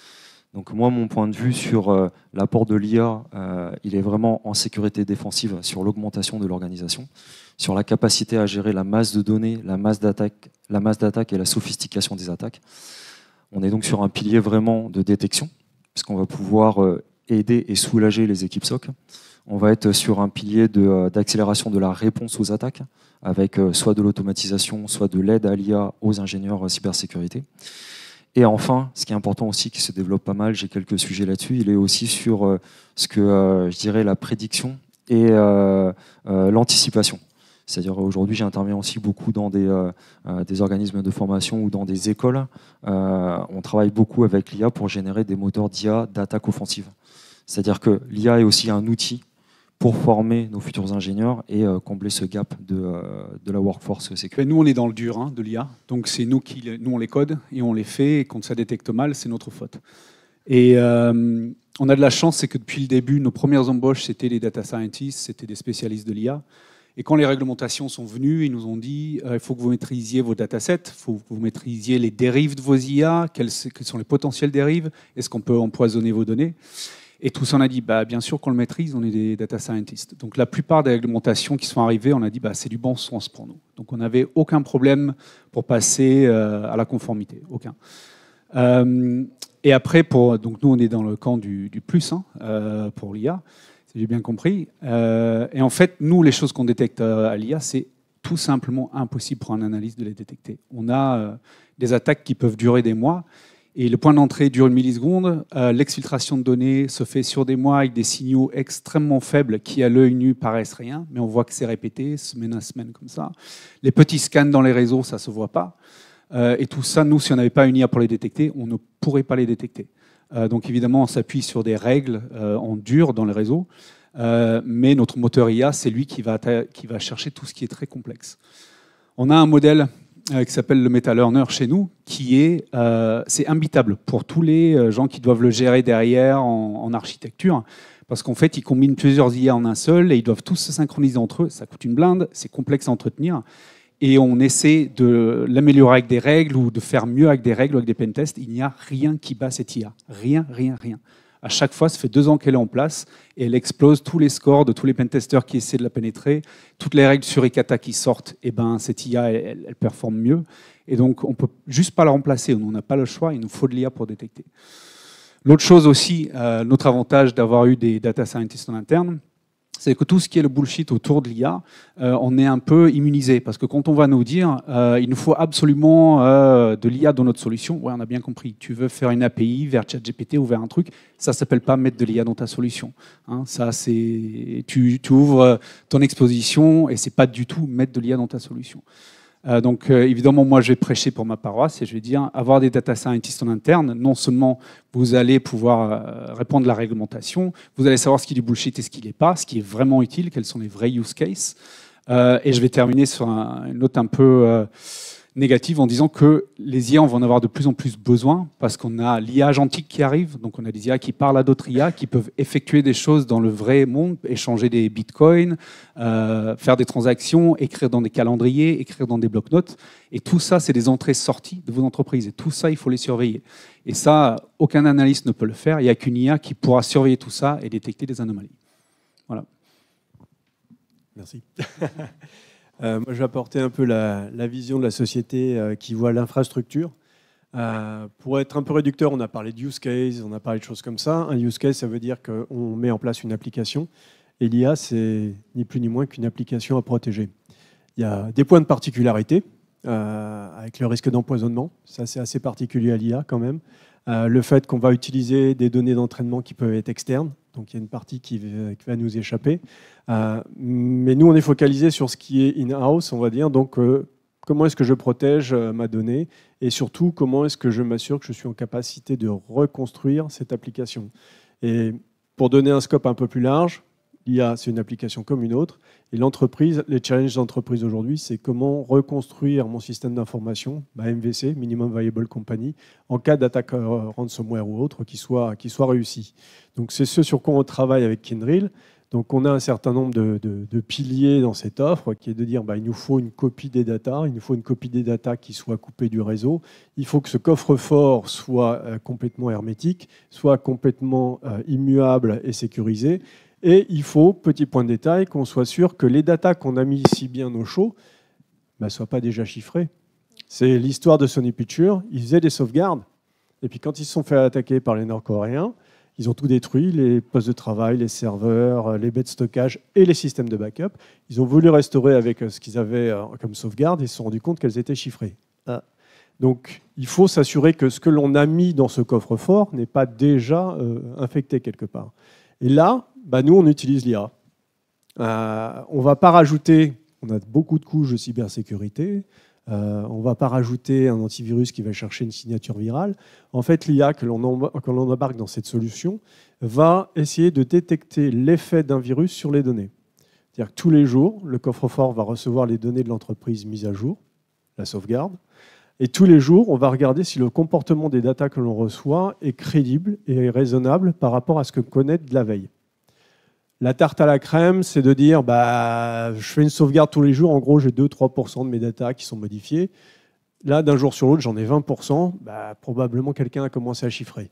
Donc moi, mon point de vue sur l'apport de l'IA, il est vraiment en sécurité défensive sur l'augmentation de l'organisation, sur la capacité à gérer la masse de données, la masse d'attaque et la sophistication des attaques. On est donc sur un pilier vraiment de détection, puisqu'on va pouvoir aider et soulager les équipes SOC. On va être sur un pilier d'accélération de la réponse aux attaques, avec soit de l'automatisation, soit de l'aide à l'IA aux ingénieurs cybersécurité. Et enfin, ce qui est important aussi, qui se développe pas mal, j'ai quelques sujets là-dessus, il est aussi sur ce que je dirais la prédiction et l'anticipation. C'est-à-dire aujourd'hui, j'interviens aussi beaucoup dans des organismes de formation ou dans des écoles. On travaille beaucoup avec l'IA pour générer des moteurs d'IA d'attaque offensive. C'est-à-dire que l'IA est aussi un outil pour former nos futurs ingénieurs et combler ce gap de la workforce sécurité. Nous, on est dans le dur de l'IA. Donc, c'est nous on les code et on les fait. Et quand ça détecte mal, c'est notre faute. Et on a de la chance, c'est que depuis le début, nos premières embauches, c'était les data scientists, c'était des spécialistes de l'IA. Et quand les réglementations sont venues, ils nous ont dit il faut que vous maîtrisiez vos datasets, il faut que vous maîtrisiez les dérives de vos IA, quelles sont les potentielles dérives, est-ce qu'on peut empoisonner vos données. Et tout ça, on a dit, bien sûr qu'on le maîtrise, on est des data scientists. Donc la plupart des réglementations qui sont arrivées, on a dit, c'est du bon sens pour nous. Donc on n'avait aucun problème pour passer à la conformité, aucun. Et après, donc nous, on est dans le camp du plus pour l'IA, si j'ai bien compris. Et en fait, nous, les choses qu'on détecte à l'IA, c'est tout simplement impossible pour un analyste de les détecter. On a des attaques qui peuvent durer des mois. Et le point d'entrée dure 1 milliseconde. L'exfiltration de données se fait sur des mois avec des signaux extrêmement faibles qui, à l'œil nu, paraissent rien, mais on voit que c'est répété, semaine à semaine comme ça. Les petits scans dans les réseaux, ça ne se voit pas. Et tout ça, nous, si on n'avait pas une IA pour les détecter, on ne pourrait pas les détecter. Donc évidemment, on s'appuie sur des règles en dur dans les réseaux, mais notre moteur IA, c'est lui qui va chercher tout ce qui est très complexe. On a un modèle qui s'appelle le MetaLearner chez nous, c'est imbitable pour tous les gens qui doivent le gérer derrière en architecture, parce qu'en fait, ils combinent plusieurs IA en un seul et ils doivent tous se synchroniser entre eux. Ça coûte une blinde, c'est complexe à entretenir. Et on essaie de l'améliorer avec des règles ou de faire mieux avec des règles ou avec des pentests. Il n'y a rien qui bat cette IA. Rien, rien, rien. À chaque fois, ça fait 2 ans qu'elle est en place et elle explose tous les scores de tous les pentesters qui essaient de la pénétrer. Toutes les règles sur Ekata qui sortent, cette IA, elle performe mieux. Et donc, on ne peut juste pas la remplacer. On n'a pas le choix, il nous faut de l'IA pour détecter. L'autre chose aussi, notre avantage d'avoir eu des data scientists en interne, c'est que tout ce qui est le bullshit autour de l'IA, on est un peu immunisé. Parce que quand on va nous dire il nous faut absolument de l'IA dans notre solution, ouais, on a bien compris. Tu veux faire une API vers ChatGPT ou vers un truc, ça ne s'appelle pas mettre de l'IA dans ta solution. Hein, ça, tu ouvres ton exposition et ce n'est pas du tout mettre de l'IA dans ta solution. Donc évidemment, moi je vais prêcher pour ma paroisse et je vais dire, avoir des data scientists en interne, non seulement vous allez pouvoir répondre à la réglementation, vous allez savoir ce qui est du bullshit et ce qui n'est pas, ce qui est vraiment utile, quels sont les vrais use cases. Et je vais terminer sur une note un peu négative en disant que les IA, on va en avoir de plus en plus besoin parce qu'on a l'IA agentique qui arrive, donc on a des IA qui parlent à d'autres IA, qui peuvent effectuer des choses dans le vrai monde, échanger des bitcoins, faire des transactions, écrire dans des calendriers, écrire dans des bloc-notes. Et tout ça, c'est des entrées-sorties de vos entreprises. Et tout ça, il faut les surveiller. Et ça, aucun analyste ne peut le faire. Il n'y a qu'une IA qui pourra surveiller tout ça et détecter des anomalies. Voilà. Merci. Moi, je vais apporter un peu la vision de la société qui voit l'infrastructure. Pour être un peu réducteur, on a parlé de use case, on a parlé de choses comme ça. Un use case, ça veut dire qu'on met en place une application. Et l'IA, c'est ni plus ni moins qu'une application à protéger. Il y a des points de particularité, avec le risque d'empoisonnement. Ça, c'est assez particulier à l'IA quand même. Le fait qu'on va utiliser des données d'entraînement qui peuvent être externes. Donc il y a une partie qui va nous échapper. Mais nous, on est focalisé sur ce qui est in-house, on va dire. Donc comment est-ce que je protège ma donnée et surtout comment est-ce que je m'assure que je suis en capacité de reconstruire cette application. Et pour donner un scope un peu plus large, l'IA, c'est une application comme une autre. Et l'entreprise, les challenges d'entreprise aujourd'hui, c'est comment reconstruire mon système d'information, MVC, Minimum Viable Company, en cas d'attaque ransomware ou autre qui soit réussi. Donc c'est ce sur quoi on travaille avec Kyndryl. Donc on a un certain nombre de piliers dans cette offre, qui est de dire il nous faut une copie des data, il nous faut une copie des data qui soit coupée du réseau. Il faut que ce coffre-fort soit complètement hermétique, soit complètement immuable et sécurisé. Et il faut, petit point de détail, qu'on soit sûr que les datas qu'on a mis si bien au chaud ne soient pas déjà chiffrées. C'est l'histoire de Sony Pictures. Ils faisaient des sauvegardes. Et puis quand ils se sont fait attaquer par les Nord-Coréens, ils ont tout détruit, les postes de travail, les serveurs, les baies de stockage et les systèmes de backup. Ils ont voulu restaurer avec ce qu'ils avaient comme sauvegarde et ils se sont rendus compte qu'elles étaient chiffrées. Donc il faut s'assurer que ce que l'on a mis dans ce coffre-fort n'est pas déjà infecté quelque part. Et là, nous, on utilise l'IA. On ne va pas rajouter, on a beaucoup de couches de cybersécurité, on ne va pas rajouter un antivirus qui va chercher une signature virale. En fait, l'IA que l'on embarque dans cette solution va essayer de détecter l'effet d'un virus sur les données. C'est-à-dire que tous les jours, le coffre-fort va recevoir les données de l'entreprise mises à jour, la sauvegarde, et tous les jours, on va regarder si le comportement des datas que l'on reçoit est crédible et raisonnable par rapport à ce que connaît de la veille. La tarte à la crème, c'est de dire je fais une sauvegarde tous les jours, en gros j'ai 2-3% de mes datas qui sont modifiées. Là, d'un jour sur l'autre, j'en ai 20%, probablement quelqu'un a commencé à chiffrer.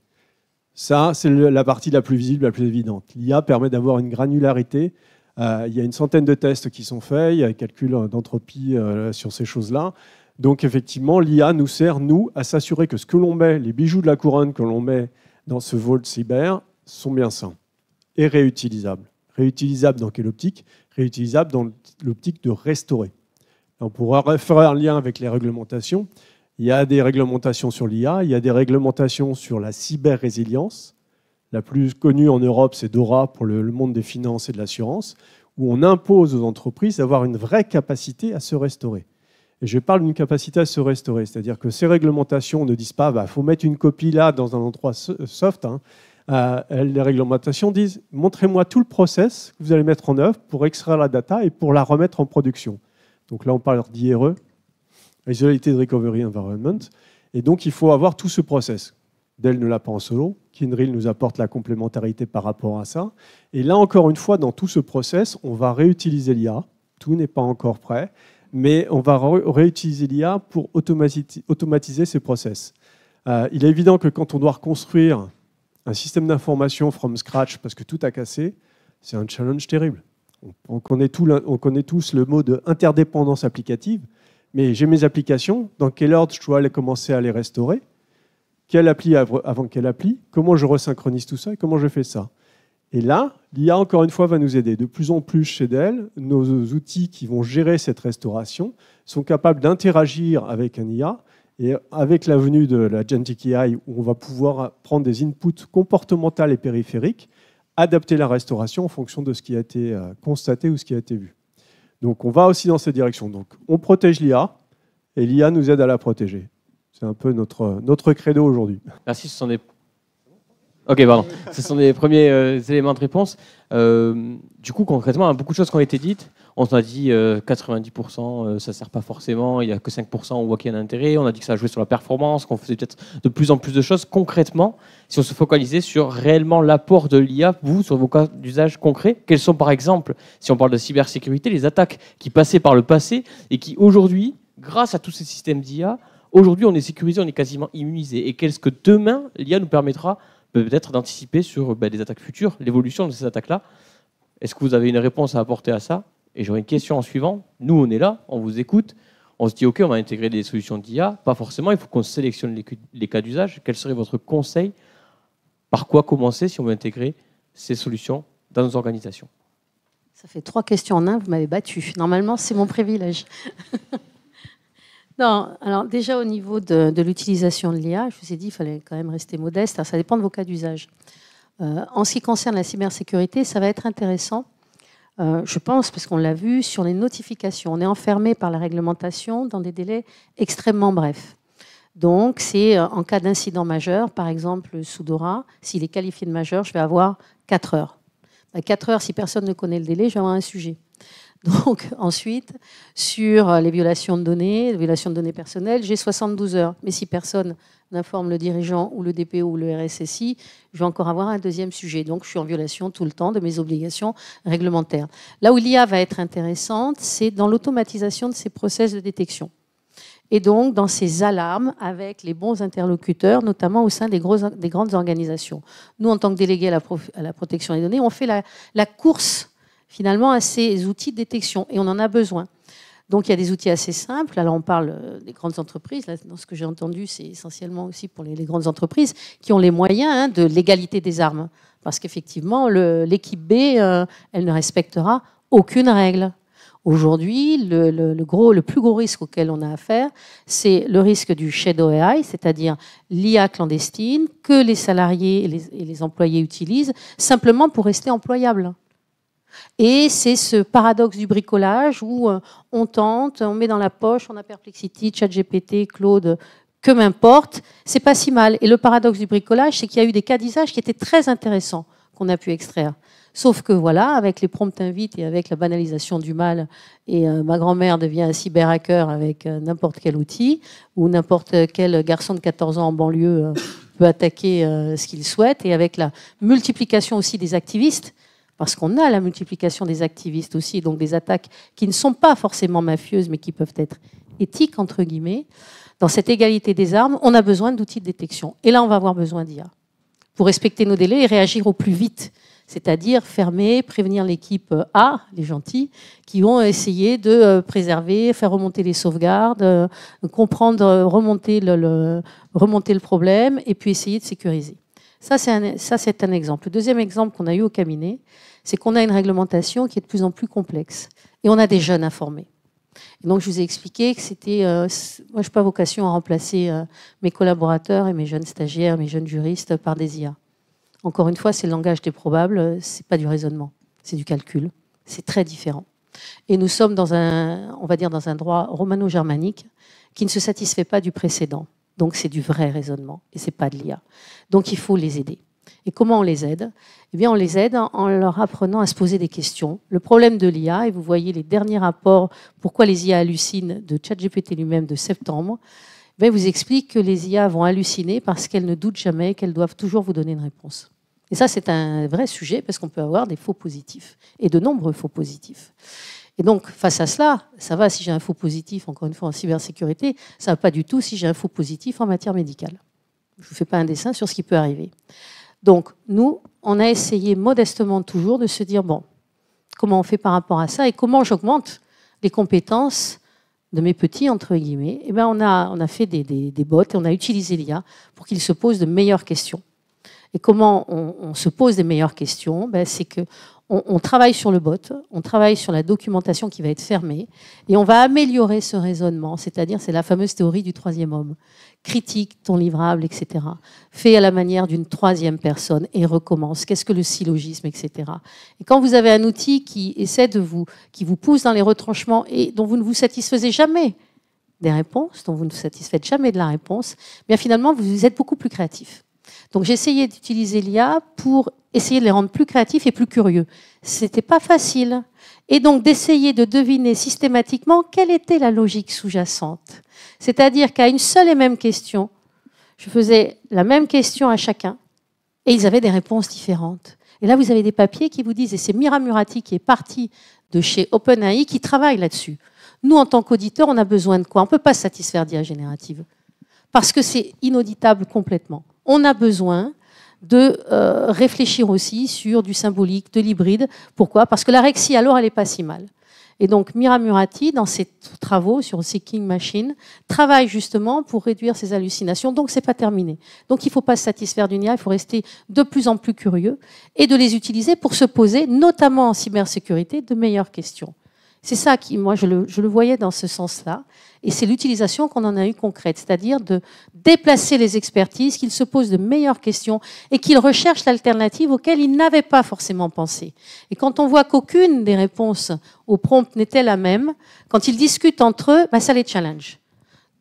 Ça, c'est la partie la plus visible, la plus évidente. L'IA permet d'avoir une granularité. Il y a une centaine de tests qui sont faits, il y a un calcul d'entropie sur ces choses-là. Donc effectivement, l'IA nous sert, nous, à s'assurer que ce que l'on met, les bijoux de la couronne que l'on met dans ce vault cyber, sont bien sains et réutilisables. Réutilisable dans quelle optique? Réutilisable dans l'optique de restaurer. On pourra faire un lien avec les réglementations. Il y a des réglementations sur l'IA, il y a des réglementations sur la cyber-résilience. La plus connue en Europe, c'est DORA pour le monde des finances et de l'assurance, où on impose aux entreprises d'avoir une vraie capacité à se restaurer. Et je parle d'une capacité à se restaurer, c'est-à-dire que ces réglementations ne disent pas faut mettre une copie là dans un endroit soft. Les réglementations disent montrez-moi tout le process que vous allez mettre en œuvre pour extraire la data et pour la remettre en production. Donc là, on parle d'IRE, Isolated Recovery Environment. Et donc, il faut avoir tout ce process. Dell ne l'a pas en solo. Kyndryl nous apporte la complémentarité par rapport à ça. Et là, encore une fois, dans tout ce process, on va réutiliser l'IA. Tout n'est pas encore prêt, mais on va réutiliser l'IA pour automatiser ces process. Il est évident que quand on doit reconstruire un système d'information from scratch parce que tout a cassé, c'est un challenge terrible. On connaît tous le mot de interdépendance applicative, mais j'ai mes applications, dans quel ordre je dois aller commencer à les restaurer, quelle appli avant quelle appli, comment je resynchronise tout ça et comment je fais ça. Et là, l'IA, encore une fois, va nous aider. De plus en plus chez Dell, nos outils qui vont gérer cette restauration sont capables d'interagir avec un IA. Et avec la venue de la Agentic AI, où on va pouvoir prendre des inputs comportementaux et périphériques, adapter la restauration en fonction de ce qui a été constaté ou ce qui a été vu. Donc on va aussi dans cette direction. Donc on protège l'IA, et l'IA nous aide à la protéger. C'est un peu notre credo aujourd'hui. Merci, ce sont des... Ok, pardon. Ce sont des premiers éléments de réponse. Du coup, concrètement, il y a beaucoup de choses qui ont été dites. On a dit 90%, ça ne sert pas forcément, il n'y a que 5% on voit qu'il y a un intérêt. On a dit que ça a joué sur la performance, qu'on faisait peut-être de plus en plus de choses. Concrètement, si on se focalisait sur réellement l'apport de l'IA, vous, sur vos cas d'usage concrets, quels sont par exemple, si on parle de cybersécurité, les attaques qui passaient par le passé et qui aujourd'hui, grâce à tous ces systèmes d'IA, aujourd'hui on est sécurisé, on est quasiment immunisé. Et qu'est-ce que demain l'IA nous permettra peut-être d'anticiper sur des attaques futures, l'évolution de ces attaques-là. Est-ce que vous avez une réponse à apporter à ça? Et j'aurais une question en suivant. Nous, on est là, on vous écoute, on se dit, OK, on va intégrer des solutions d'IA. Pas forcément, il faut qu'on sélectionne les cas d'usage. Quel serait votre conseil? Par quoi commencer si on veut intégrer ces solutions dans nos organisations? Ça fait 3 questions en un, vous m'avez battu. Normalement, c'est mon privilège. Non, alors déjà au niveau de l'utilisation de l'IA, je vous ai dit qu'il fallait quand même rester modeste. Alors, ça dépend de vos cas d'usage. En ce qui concerne la cybersécurité, ça va être intéressant, je pense, parce qu'on l'a vu, sur les notifications. On est enfermé par la réglementation dans des délais extrêmement brefs. Donc, c'est en cas d'incident majeur, par exemple sous DORA, s'il est qualifié de majeur, je vais avoir 4 heures. 4 heures, si personne ne connaît le délai, je vais avoir un sujet. Donc, ensuite, sur les violations de données, les violations de données personnelles, j'ai 72 heures. Mais si personne n'informe le dirigeant ou le DPO ou le RSSI, je vais encore avoir un deuxième sujet. Donc, je suis en violation tout le temps de mes obligations réglementaires. Là où l'IA va être intéressante, c'est dans l'automatisation de ces process de détection. Et donc, dans ces alarmes avec les bons interlocuteurs, notamment au sein des grandes organisations. Nous, en tant que délégués à la protection des données, on fait la course finalement à ces outils de détection, et on en a besoin. Donc il y a des outils assez simples. Alors on parle des grandes entreprises. Là, dans ce que j'ai entendu, c'est essentiellement aussi pour les grandes entreprises qui ont les moyens de l'égalité des armes. Parce qu'effectivement, l'équipe B, elle ne respectera aucune règle. Aujourd'hui, le plus gros risque auquel on a affaire, c'est le risque du shadow AI, c'est-à-dire l'IA clandestine que les salariés et les employés utilisent simplement pour rester employables. Et c'est ce paradoxe du bricolage où on tente, on met dans la poche, on a Perplexity, ChatGPT, Claude, que m'importe, c'est pas si mal. Et le paradoxe du bricolage, c'est qu'il y a eu des cas d'usage qui étaient très intéressants qu'on a pu extraire. Sauf que voilà, avec les prompt invite et avec la banalisation du mal, et ma grand-mère devient un cyberhacker avec n'importe quel outil, ou n'importe quel garçon de 14 ans en banlieue peut attaquer ce qu'il souhaite, et avec la multiplication aussi des activistes, parce qu'on a la multiplication des activistes aussi, donc des attaques qui ne sont pas forcément mafieuses, mais qui peuvent être éthiques, entre guillemets. Dans cette égalité des armes, on a besoin d'outils de détection. Et là, on va avoir besoin d'IA pour respecter nos délais et réagir au plus vite. C'est-à-dire fermer, prévenir l'équipe A, les gentils, qui vont essayer de préserver, faire remonter les sauvegardes, comprendre, remonter le problème, et puis essayer de sécuriser. Ça, c'est un exemple. Le deuxième exemple qu'on a eu au cabinet, c'est qu'on a une réglementation qui est de plus en plus complexe. Et on a des jeunes informés. Et donc, je vous ai expliqué que c'était... moi, je n'ai pas vocation à remplacer mes collaborateurs et mes jeunes stagiaires, mes jeunes juristes par des IA. Encore une fois, c'est le langage des probables, ce n'est pas du raisonnement, c'est du calcul. C'est très différent. Et nous sommes dans on va dire dans un droit romano-germanique qui ne se satisfait pas du précédent. Donc, c'est du vrai raisonnement et ce n'est pas de l'IA. Donc, il faut les aider. Et comment on les aide? Eh bien, on les aide en leur apprenant à se poser des questions. Le problème de l'IA, et vous voyez les derniers rapports, pourquoi les IA hallucinent, de ChatGPT lui-même de septembre, il vous explique que les IA vont halluciner parce qu'elles ne doutent jamais, qu'elles doivent toujours vous donner une réponse. Et ça, c'est un vrai sujet parce qu'on peut avoir des faux positifs, et de nombreux faux positifs. Et donc, face à cela, ça va si j'ai un faux positif, encore une fois, en cybersécurité, ça ne va pas du tout si j'ai un faux positif en matière médicale. Je ne vous fais pas un dessin sur ce qui peut arriver. Donc, nous, on a essayé modestement toujours de se dire, bon, comment on fait par rapport à ça et comment j'augmente les compétences de mes petits, entre guillemets. Eh bien, on a fait des bots et on a utilisé l'IA pour qu'ils se posent de meilleures questions. Et comment on se pose des meilleures questions? C'est que on travaille sur le bot, on travaille sur la documentation qui va être fermée, et on va améliorer ce raisonnement, c'est-à-dire c'est la fameuse théorie du troisième homme. Critique ton livrable, etc. Fais à la manière d'une troisième personne et recommence. Qu'est-ce que le syllogisme, etc. Et quand vous avez un outil qui essaie qui vous pousse dans les retranchements et dont vous ne vous satisfaisez jamais des réponses, dont vous ne vous satisfaites jamais de la réponse, bien finalement vous êtes beaucoup plus créatif. Donc j'ai essayé d'utiliser l'IA pour essayer de les rendre plus créatifs et plus curieux. C'était pas facile. Et donc d'essayer de deviner systématiquement quelle était la logique sous-jacente. C'est-à-dire qu'à une seule et même question, je faisais la même question à chacun et ils avaient des réponses différentes. Et là, vous avez des papiers qui vous disent, et c'est Mira Murati qui est partie de chez OpenAI qui travaille là-dessus. Nous, en tant qu'auditeurs, on a besoin de quoi? On ne peut pas se satisfaire d'IA générative parce que c'est inauditable complètement. On a besoin de réfléchir aussi sur du symbolique, de l'hybride. Pourquoi? Parce que la Rexy, alors, elle n'est pas si mal. Et donc, Mira Murati, dans ses travaux sur Seeking Machine, travaille justement pour réduire ces hallucinations. Donc, ce n'est pas terminé. Donc, il ne faut pas se satisfaire d'une IA, il faut rester de plus en plus curieux et de les utiliser pour se poser, notamment en cybersécurité, de meilleures questions. C'est ça qui, moi, je le voyais dans ce sens-là. Et c'est l'utilisation qu'on en a eu concrète, c'est-à-dire de déplacer les expertises, qu'ils se posent de meilleures questions et qu'ils recherchent l'alternative auxquelles ils n'avaient pas forcément pensé. Et quand on voit qu'aucune des réponses au prompt n'était la même, quand ils discutent entre eux, ça les challenge.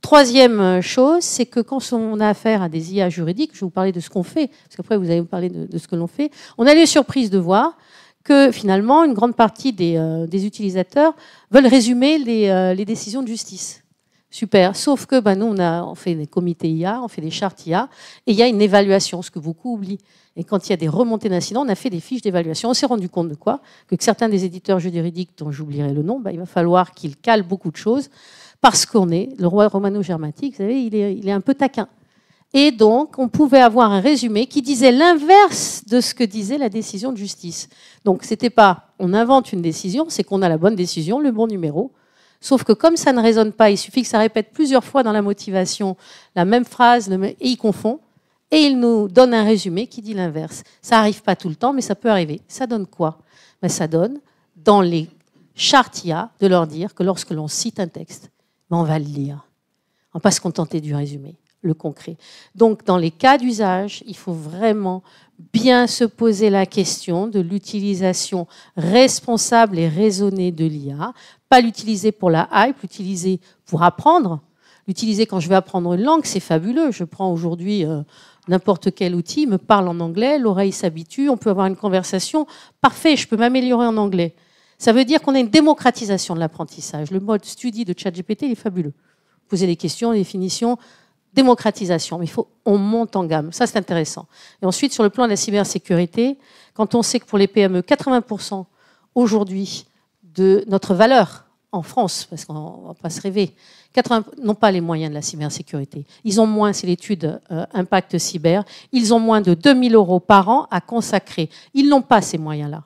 Troisième chose, c'est que quand on a affaire à des IA juridiques, je vais vous parler de ce qu'on fait, parce qu'après vous allez vous parler de ce que l'on fait, on a eu surprise de voir que finalement, une grande partie des utilisateurs veulent résumer les décisions de justice. Super. Sauf que nous, on fait des comités IA, on fait des chartes IA, et il y a une évaluation, ce que beaucoup oublient. Et quand il y a des remontées d'incidents, on a fait des fiches d'évaluation. On s'est rendu compte de quoi? Que certains des éditeurs juridiques, dont j'oublierai le nom, il va falloir qu'ils calent beaucoup de choses, parce qu'on est, le roi romano-germanique, vous savez, il est un peu taquin. Et donc, on pouvait avoir un résumé qui disait l'inverse de ce que disait la décision de justice. Donc, c'était pas on invente une décision, c'est qu'on a la bonne décision, le bon numéro. Sauf que comme ça ne résonne pas, il suffit que ça répète plusieurs fois dans la motivation la même phrase, et il confond, et il nous donne un résumé qui dit l'inverse. Ça n'arrive pas tout le temps, mais ça peut arriver. Ça donne quoi? Ça donne, dans les chartes IA, de leur dire que lorsque l'on cite un texte, on va le lire. On ne va pas se contenter du résumé, le concret. Donc, dans les cas d'usage, il faut vraiment bien se poser la question de l'utilisation responsable et raisonnée de l'IA. Pas l'utiliser pour la hype, l'utiliser pour apprendre. L'utiliser quand je vais apprendre une langue, c'est fabuleux. Je prends aujourd'hui n'importe quel outil, il me parle en anglais, l'oreille s'habitue, on peut avoir une conversation. Parfait, je peux m'améliorer en anglais. Ça veut dire qu'on a une démocratisation de l'apprentissage. Le mode study de ChatGPT, il est fabuleux. Poser des questions, des définitions, démocratisation. Mais on monte en gamme. Ça, c'est intéressant. Et ensuite, sur le plan de la cybersécurité, quand on sait que pour les PME, 80% aujourd'hui de notre valeur en France, parce qu'on ne va pas se rêver, 80 n'ont pas les moyens de la cybersécurité. Ils ont moins, c'est l'étude Impact Cyber, ils ont moins de 2 000 € par an à consacrer. Ils n'ont pas ces moyens-là.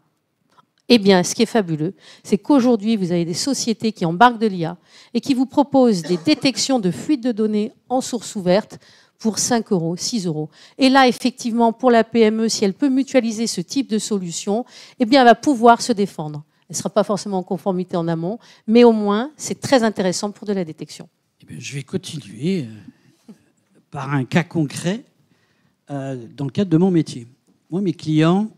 Eh bien, ce qui est fabuleux, c'est qu'aujourd'hui, vous avez des sociétés qui embarquent de l'IA et qui vous proposent des détections de fuite de données en source ouverte pour 5 €, 6 €. Et là, effectivement, pour la PME, si elle peut mutualiser ce type de solution, eh bien, elle va pouvoir se défendre. Elle ne sera pas forcément en conformité en amont, mais au moins, c'est très intéressant pour de la détection. Eh bien, je vais continuer par un cas concret dans le cadre de mon métier. Moi, mes clients,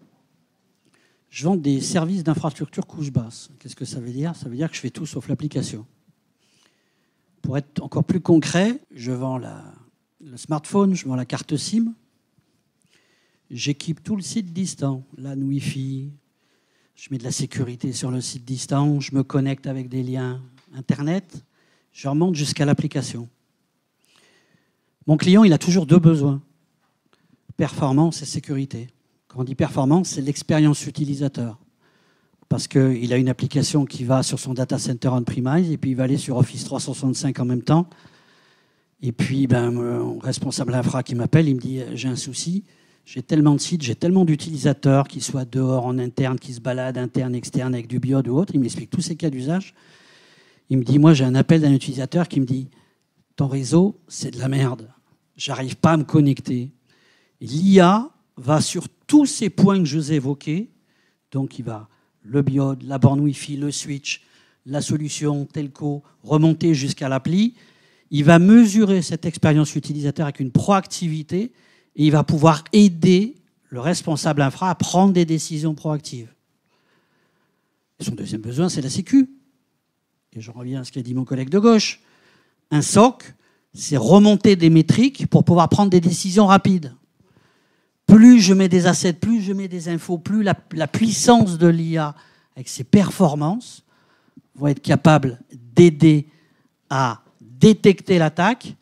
je vends des services d'infrastructure couche basse. Qu'est-ce que ça veut dire? Ça veut dire que je fais tout sauf l'application. Pour être encore plus concret, je vends le smartphone, je vends la carte SIM, j'équipe tout le site distant, LAN Wi-Fi, je mets de la sécurité sur le site distant, je me connecte avec des liens Internet, je remonte jusqu'à l'application. Mon client, il a toujours 2 besoins, performance et sécurité. Quand on dit performance, c'est l'expérience utilisateur. Parce qu'il a une application qui va sur son data center on-premise et puis il va aller sur Office 365 en même temps. Et puis, mon responsable infra qui m'appelle, il me dit « J'ai un souci, j'ai tellement de sites, j'ai tellement d'utilisateurs, qu'ils soient dehors, en interne, qui se baladent, interne, externe, avec du biode ou autre. » Il m'explique tous ces cas d'usage. Il me dit « Moi, j'ai un appel d'un utilisateur qui me dit « Ton réseau, c'est de la merde. J'arrive pas à me connecter. » L'IA va sur tous ces points que je vous ai évoqués. Donc, il va le biode, la borne Wi-Fi, le switch, la solution telco, remonter jusqu'à l'appli. Il va mesurer cette expérience utilisateur avec une proactivité et il va pouvoir aider le responsable infra à prendre des décisions proactives. Et son deuxième besoin, c'est la sécu. Et je reviens à ce qu'a dit mon collègue de gauche. Un SOC, c'est remonter des métriques pour pouvoir prendre des décisions rapides. Plus je mets des assets, plus je mets des infos, plus la puissance de l'IA avec ses performances vont être capables d'aider à détecter l'attaque,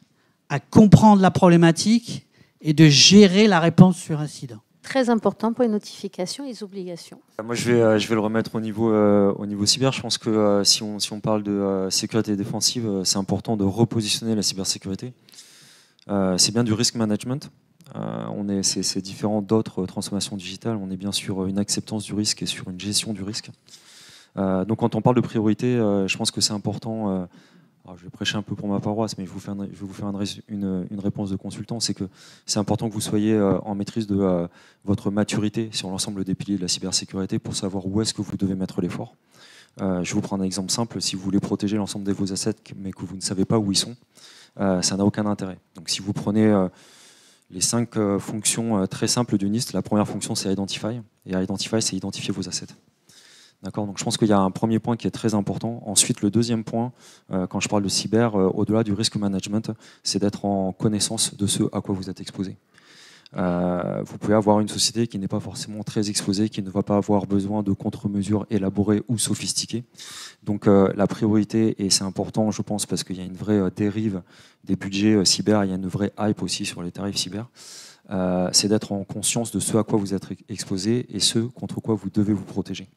à comprendre la problématique et de gérer la réponse sur incident. Très important pour les notifications et les obligations. Moi, je vais le remettre au niveau cyber. Je pense que si on parle de sécurité défensive, c'est important de repositionner la cybersécurité. C'est bien du risk management. C'est différent d'autres transformations digitales. On est bien sur une acceptance du risque et sur une gestion du risque. Donc quand on parle de priorité, je pense que c'est important. Alors je vais prêcher un peu pour ma paroisse, mais je vais vous faire une réponse de consultant. C'est que c'est important que vous soyez en maîtrise de votre maturité sur l'ensemble des piliers de la cybersécurité pour savoir où est-ce que vous devez mettre l'effort. Je vous prends un exemple simple. Si vous voulez protéger l'ensemble de vos assets, mais que vous ne savez pas où ils sont, ça n'a aucun intérêt. Donc si vous prenez les 5 fonctions très simples du NIST, la première fonction c'est Identify, et Identify c'est identifier vos assets. D'accord, donc je pense qu'il y a un premier point qui est très important. Ensuite, le deuxième point, quand je parle de cyber, au-delà du risk management, c'est d'être en connaissance de ce à quoi vous êtes exposé. Vous pouvez avoir une société qui n'est pas forcément très exposée, qui ne va pas avoir besoin de contre-mesures élaborées ou sophistiquées. Donc la priorité, et c'est important je pense parce qu'il y a une vraie dérive des budgets cyber, il y a une vraie hype aussi sur les tarifs cyber, c'est d'être en conscience de ce à quoi vous êtes exposé et ce contre quoi vous devez vous protéger.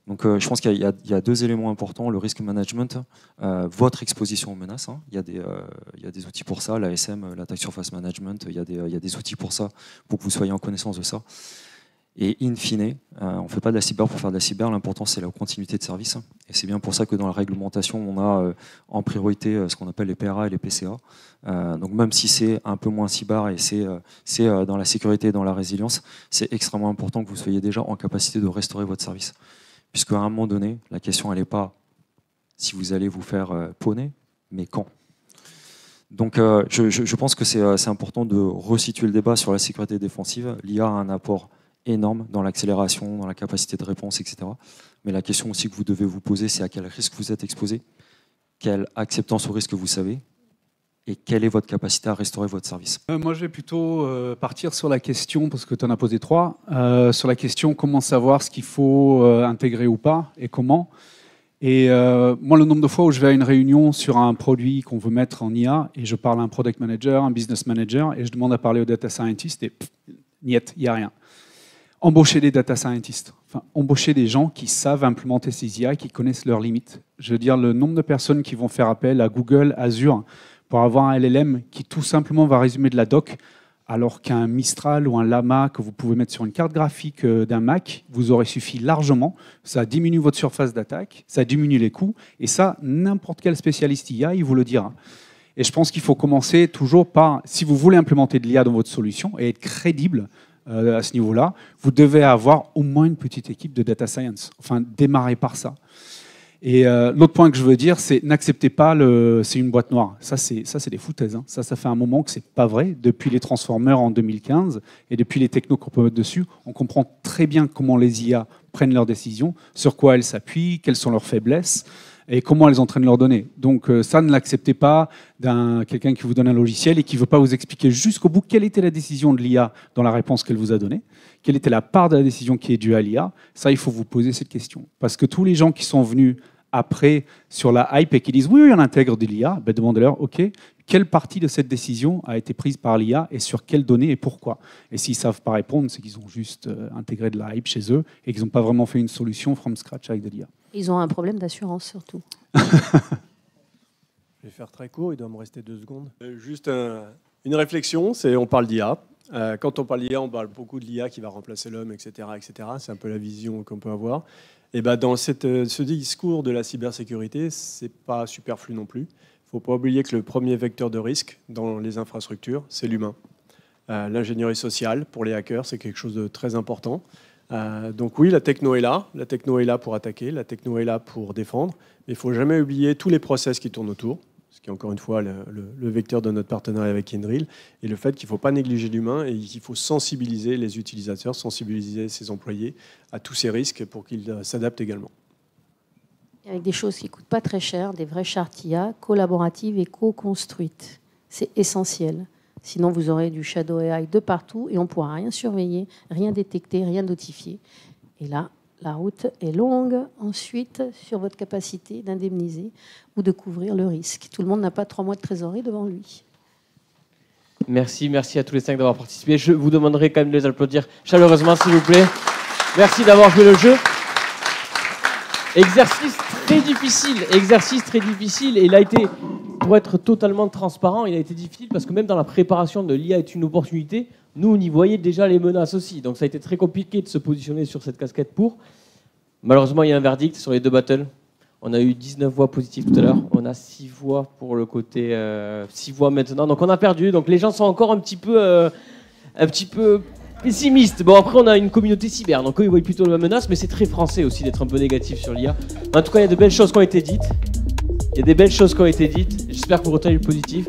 Donc je pense qu'il y a 2 éléments importants, le risk management, votre exposition aux menaces. Hein. Il y a des outils pour ça, l'ASM, l'attaque surface management, il y a des outils pour ça, pour que vous soyez en connaissance de ça. Et in fine, on ne fait pas de la cyber pour faire de la cyber, l'important c'est la continuité de service. Et c'est bien pour ça que dans la réglementation, on a en priorité ce qu'on appelle les PRA et les PCA. Donc même si c'est un peu moins cyber et c'est dans la sécurité et dans la résilience, c'est extrêmement important que vous soyez déjà en capacité de restaurer votre service. Puisqu'à un moment donné, la question, elle n'est pas si vous allez vous faire pawner, mais quand. Donc je pense que c'est important de resituer le débat sur la sécurité défensive. L'IA a un apport énorme dans l'accélération, dans la capacité de réponse, etc. Mais la question aussi que vous devez vous poser, c'est à quel risque vous êtes exposé, quelle acceptance au risque vous savez, et quelle est votre capacité à restaurer votre service. Moi, je vais plutôt partir sur la question, parce que tu en as posé 3, sur la question comment savoir ce qu'il faut intégrer ou pas, et comment. Et moi, le nombre de fois où je vais à une réunion sur un produit qu'on veut mettre en IA, et je parle à un product manager, un business manager, et je demande à parler au data scientist, et niet, il n'y a rien. Embaucher des data scientists, enfin, embaucher des gens qui savent implémenter ces IA, qui connaissent leurs limites. Je veux dire, le nombre de personnes qui vont faire appel à Google, Azure, pour avoir un LLM qui tout simplement va résumer de la doc, alors qu'un Mistral ou un Llama que vous pouvez mettre sur une carte graphique d'un Mac vous aurait suffi largement. Ça diminue votre surface d'attaque, ça diminue les coûts, et ça, n'importe quel spécialiste IA, il vous le dira. Et je pense qu'il faut commencer toujours par, si vous voulez implémenter de l'IA dans votre solution et être crédible à ce niveau-là, vous devez avoir au moins une petite équipe de data science. Enfin, démarrez par ça. Et l'autre point que je veux dire, c'est n'acceptez pas c'est une boîte noire. Ça, c'est des foutaises. Hein. Ça fait un moment que c'est pas vrai. Depuis les Transformers en 2015 et depuis les technos qu'on peut mettre dessus, on comprend très bien comment les IA prennent leurs décisions, sur quoi elles s'appuient, quelles sont leurs faiblesses et comment elles entraînent leurs données. Donc ça, ne l'acceptez pas quelqu'un qui vous donne un logiciel et qui ne veut pas vous expliquer jusqu'au bout quelle était la décision de l'IA dans la réponse qu'elle vous a donnée, quelle était la part de la décision qui est due à l'IA. Ça, il faut vous poser cette question. Parce que tous les gens qui sont venus après sur la hype et qui disent oui, on intègre de l'IA, ben demandez-leur, ok, quelle partie de cette décision a été prise par l'IA et sur quelles données et pourquoi. Et s'ils ne savent pas répondre, c'est qu'ils ont juste intégré de la hype chez eux et qu'ils n'ont pas vraiment fait une solution from scratch avec de l'IA. Ils ont un problème d'assurance surtout. Je vais faire très court, il doit me rester 2 secondes. Juste une réflexion, on parle d'IA. Quand on parle d'IA, on parle beaucoup de l'IA qui va remplacer l'homme, etc., etc. C'est un peu la vision qu'on peut avoir. Et ben dans ce discours de la cybersécurité, c'est pas superflu non plus. Il ne faut pas oublier que le premier vecteur de risque dans les infrastructures, c'est l'humain. L'ingénierie sociale pour les hackers, c'est quelque chose de très important. Donc oui, la techno est là. La techno est là pour attaquer, la techno est là pour défendre. Mais il ne faut jamais oublier tous les process qui tournent autour, ce qui est encore une fois le vecteur de notre partenariat avec Kyndryl, et le fait qu'il ne faut pas négliger l'humain et qu'il faut sensibiliser les utilisateurs, sensibiliser ses employés à tous ces risques pour qu'ils s'adaptent également. Avec des choses qui ne coûtent pas très cher, des vraies chartes IA collaboratives et co-construites. C'est essentiel. Sinon, vous aurez du shadow AI de partout et on ne pourra rien surveiller, rien détecter, rien notifier. Et là, la route est longue ensuite sur votre capacité d'indemniser ou de couvrir le risque. Tout le monde n'a pas 3 mois de trésorerie devant lui. Merci à tous les 5 d'avoir participé. Je vous demanderai quand même de les applaudir chaleureusement, s'il vous plaît. Merci d'avoir joué le jeu. Exercice très difficile, et il a été, pour être totalement transparent, il a été difficile parce que même dans la préparation de l'IA est une opportunité, nous on y voyait déjà les menaces aussi, donc ça a été très compliqué de se positionner sur cette casquette pour. Malheureusement il y a un verdict sur les 2 battles, on a eu 19 voix positives tout à l'heure, on a 6 voix pour le côté, 6 voix maintenant, donc on a perdu, donc les gens sont encore un petit peu pessimiste. Bon, après, on a une communauté cyber, donc eux, ils voient plutôt la menace, mais c'est très français aussi d'être un peu négatif sur l'IA. En tout cas, il y a de belles choses qui ont été dites. J'espère que vous retenez le positif.